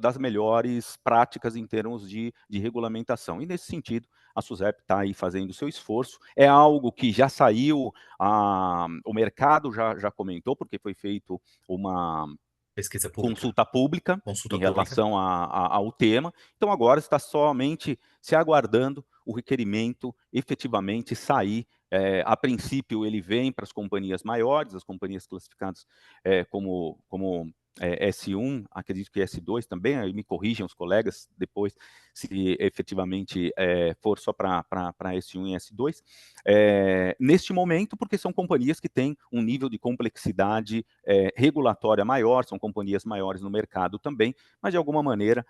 das melhores práticas em termos de regulamentação. E nesse sentido, a SUSEP está aí fazendo o seu esforço. É algo que já saiu, o mercado já comentou, porque foi feito uma Pesquisa pública. consulta pública Consulta em pública. relação ao tema. Então, agora está somente se aguardando o requerimento efetivamente sair. A princípio, ele vem para as companhias maiores, as companhias classificadas como S1, acredito que S2 também, aí me corrijam os colegas depois, se efetivamente for só para S1 e S2. Neste momento, porque são companhias que têm um nível de complexidade regulatória maior, são companhias maiores no mercado também, mas de alguma maneira,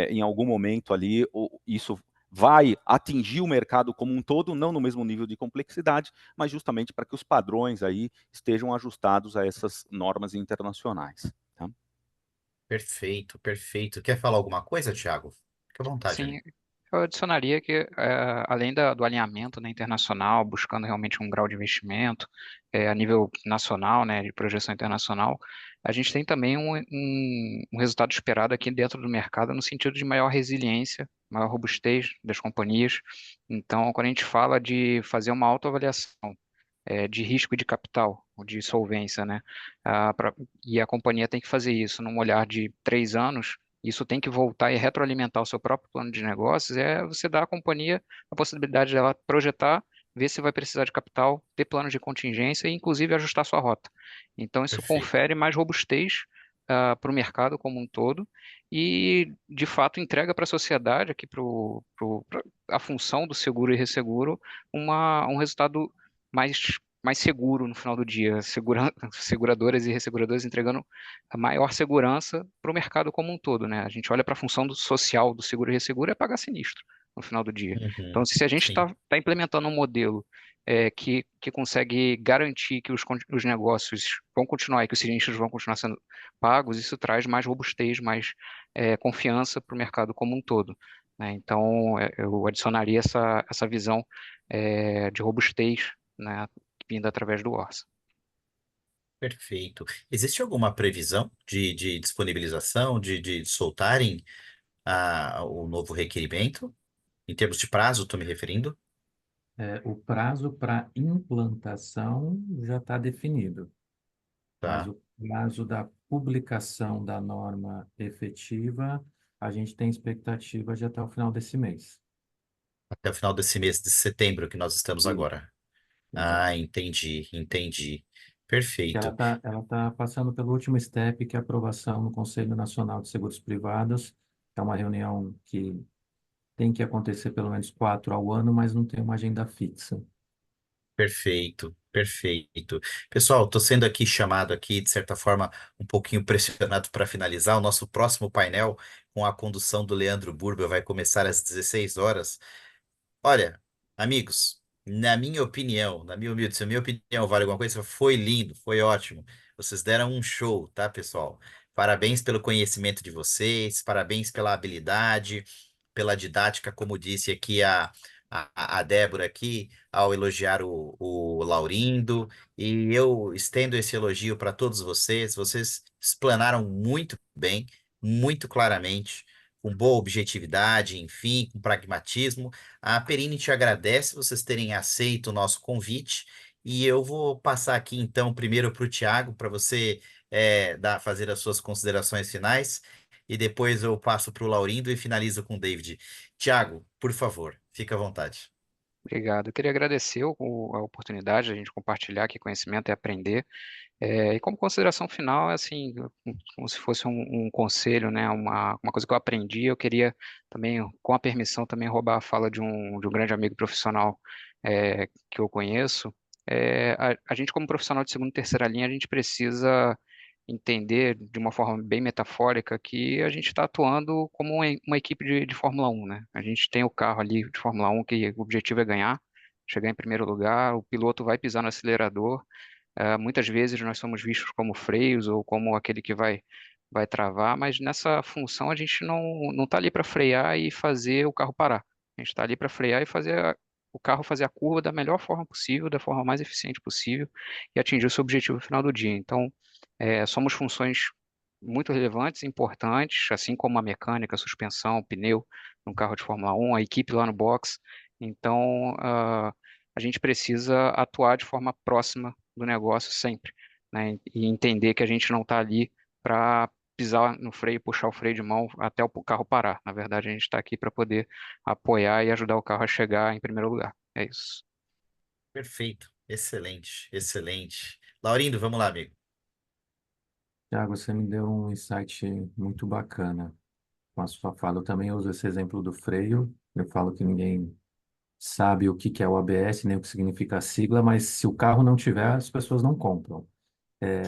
em algum momento ali, isso vai atingir o mercado como um todo, não no mesmo nível de complexidade, mas justamente para que os padrões aí estejam ajustados a essas normas internacionais. Tá? Perfeito, perfeito. Quer falar alguma coisa, Thiago? Fique à vontade Sim, ali. eu adicionaria que, além do alinhamento, né, internacional, buscando realmente um grau de investimento a nível nacional, né, de projeção internacional, a gente tem também um resultado esperado aqui dentro do mercado no sentido de maior resiliência, maior robustez das companhias. Então, quando a gente fala de fazer uma autoavaliação de risco de capital, ou de solvência, né? E a companhia tem que fazer isso num olhar de 3 anos. Isso tem que voltar e retroalimentar o seu próprio plano de negócios. Você dá à companhia a possibilidade dela projetar, ver se vai precisar de capital, ter planos de contingência e, inclusive, ajustar sua rota. Então, isso Perfeito. confere mais robustez para o mercado como um todo e, de fato, entrega para a sociedade, aqui para a função do seguro e resseguro, um resultado mais seguro no final do dia, seguradoras e resseguradoras entregando a maior segurança para o mercado como um todo, né? A gente olha para a função social do seguro e resseguro é pagar sinistro no final do dia. Então, Uhum. se a gente Sim, tá implementando um modelo que consegue garantir que os negócios vão continuar e que os sinistros vão continuar sendo pagos, isso traz mais robustez, mais confiança para o mercado como um todo, né? Então, eu adicionaria essa visão de robustez, né, vindo através do Orça. perfeito. Existe alguma previsão de disponibilização, de soltarem o novo requerimento? Em termos de prazo, estou me referindo? O prazo para implantação já está definido, mas Tá. o prazo da publicação da norma efetiva, a gente tem expectativa de até o final desse mês. Até o final desse mês de setembro que nós estamos Isso, agora. exato. Entendi, entendi. Que ela Perfeito. ela tá passando pelo último step, que é a aprovação no Conselho Nacional de Seguros Privados, É uma reunião que tem que acontecer pelo menos 4 ao ano, mas não tem uma agenda fixa. Perfeito, perfeito. Pessoal, estou sendo aqui chamado aqui, de certa forma, um pouquinho pressionado para finalizar. O nosso próximo painel, com a condução do Leandro Burbel, vai começar às 16 horas. Olha, amigos, na minha humilde, se a minha opinião vale alguma coisa, foi lindo, foi ótimo. Vocês deram um show, tá, pessoal? Parabéns pelo conhecimento de vocês, parabéns pela habilidade, pela didática, como disse aqui a Débora aqui, ao elogiar o Laurindo, e eu estendo esse elogio para todos vocês. Vocês explanaram muito bem, muito claramente, com boa objetividade, enfim, com pragmatismo. A Perini te agradece vocês terem aceito o nosso convite e eu vou passar aqui então primeiro para o Tiago para você fazer as suas considerações finais e depois eu passo para o Laurindo e finalizo com o David. Tiago, por favor, fica à vontade. Obrigado. Eu queria agradecer a oportunidade de a gente compartilhar aqui conhecimento e aprender. E como consideração final, é assim, como se fosse um conselho, né, uma coisa que eu aprendi, eu queria também, com a permissão, também roubar a fala de um grande amigo profissional que eu conheço. A gente, como profissional de segunda e terceira linha, a gente precisa entender de uma forma bem metafórica que a gente está atuando como uma equipe de Fórmula 1, né? A gente tem o carro ali de Fórmula 1 que o objetivo é ganhar, chegar em primeiro lugar, o piloto vai pisar no acelerador. Muitas vezes nós somos vistos como freios ou como aquele que vai travar, mas nessa função a gente não está ali para frear e fazer o carro parar. A gente está ali para frear e fazer o carro fazer a curva da melhor forma possível, da forma mais eficiente possível e atingir o seu objetivo no final do dia. Então, somos funções muito relevantes, importantes, assim como a mecânica, a suspensão, pneu no carro de Fórmula 1, a equipe lá no box. Então, a gente precisa atuar de forma próxima do negócio sempre, né? E entender que a gente não está ali para pisar no freio, puxar o freio de mão até o carro parar. Na verdade, a gente está aqui para poder apoiar e ajudar o carro a chegar em primeiro lugar. É isso. Perfeito, excelente, excelente. Laurindo, vamos lá, amigo. Tiago, você me deu um insight muito bacana com a sua fala. Eu também uso esse exemplo do freio. Eu falo que ninguém sabe o que que é o ABS, nem o que significa a sigla, mas se o carro não tiver, as pessoas não compram.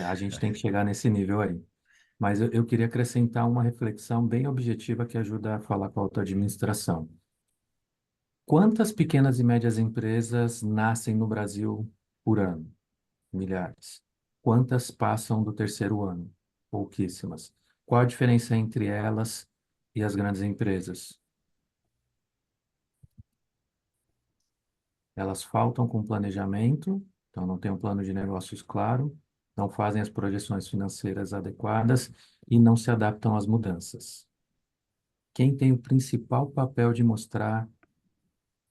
A gente tem que chegar nesse nível aí. Mas eu queria acrescentar uma reflexão bem objetiva que ajuda a falar com a autoadministração. Quantas pequenas e médias empresas nascem no Brasil por ano? Milhares. Quantas passam do terceiro ano? Pouquíssimas. Qual a diferença entre elas e as grandes empresas? Elas faltam com planejamento, então não tem um plano de negócios claro, não fazem as projeções financeiras adequadas e não se adaptam às mudanças. Quem tem o principal papel de mostrar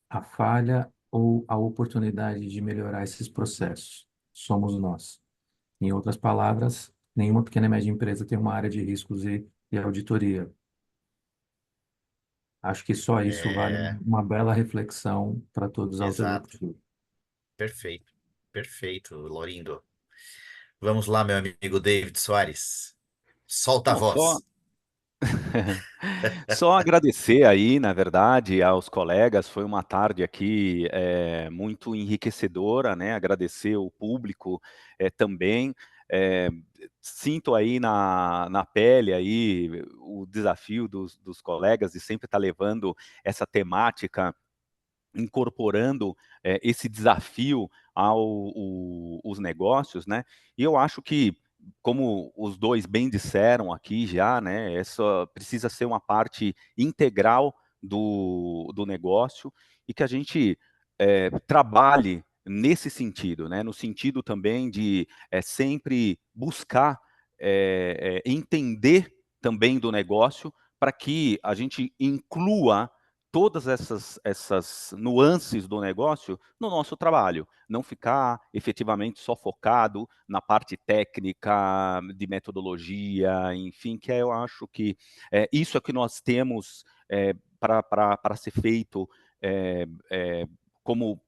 a falha ou a oportunidade de melhorar esses processos? Somos nós. Em outras palavras, nenhuma pequena e média empresa tem uma área de riscos e auditoria. Acho que só isso vale É, uma bela reflexão para todos os altos exato, executivos. perfeito, perfeito, Laurindo. Vamos lá, meu amigo David Soares. Solta a Não, só voz. Só agradecer aí, na verdade, aos colegas. Foi uma tarde aqui muito enriquecedora, né? Agradecer o público também. Eh, Sinto aí na pele aí o desafio dos colegas de sempre estar levando essa temática, incorporando esse desafio os negócios, né? E eu acho que, como os dois bem disseram aqui já, né? Essa precisa ser uma parte integral do negócio e que a gente trabalhe nesse sentido, né? No sentido também de sempre buscar entender também do negócio para que a gente inclua todas essas nuances do negócio no nosso trabalho, não ficar efetivamente só focado na parte técnica, de metodologia, enfim, que eu acho que isso é que nós temos para ser feito como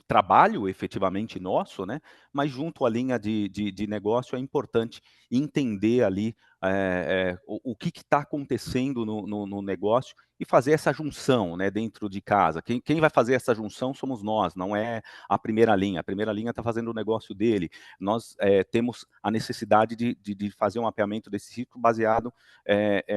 trabalho efetivamente nosso, né? Mas junto à linha de negócio é importante entender ali que está acontecendo no negócio e fazer essa junção, né, dentro de casa. Quem vai fazer essa junção somos nós, não é a primeira linha. A primeira linha está fazendo o negócio dele. Nós temos a necessidade de fazer um mapeamento desse ciclo baseado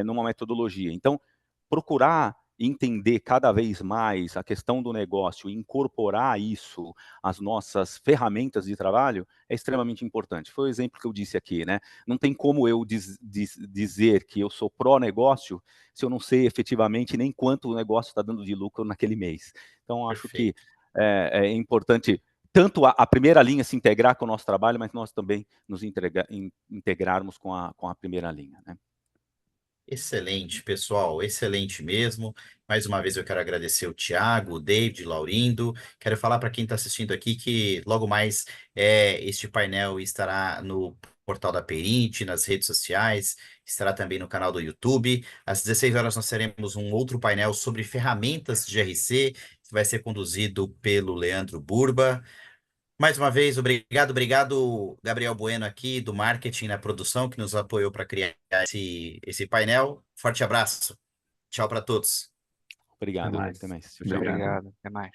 numa metodologia. Então, procurar entender cada vez mais a questão do negócio, incorporar isso às nossas ferramentas de trabalho é extremamente importante. Foi o exemplo que eu disse aqui, né? Não tem como eu dizer que eu sou pró-negócio se eu não sei efetivamente nem quanto o negócio está dando de lucro naquele mês. Então, acho que Perfeito. é importante tanto a primeira linha se integrar com o nosso trabalho, mas nós também nos integrarmos com a primeira linha, né? Excelente, pessoal, excelente mesmo. Mais uma vez eu quero agradecer o Thiago, o David, o Laurindo. Quero falar para quem está assistindo aqui que logo mais este painel estará no portal da Perint, nas redes sociais, estará também no canal do YouTube. Às 16 horas nós teremos um outro painel sobre ferramentas de GRC, que vai ser conduzido pelo Leandro Burba. Mais uma vez, obrigado, Gabriel Bueno aqui do marketing na produção, que nos apoiou para criar esse painel. Forte abraço. Tchau para todos. Até Obrigado. mais. Até mais. Tchau, tchau. Obrigado. Obrigado. Até mais.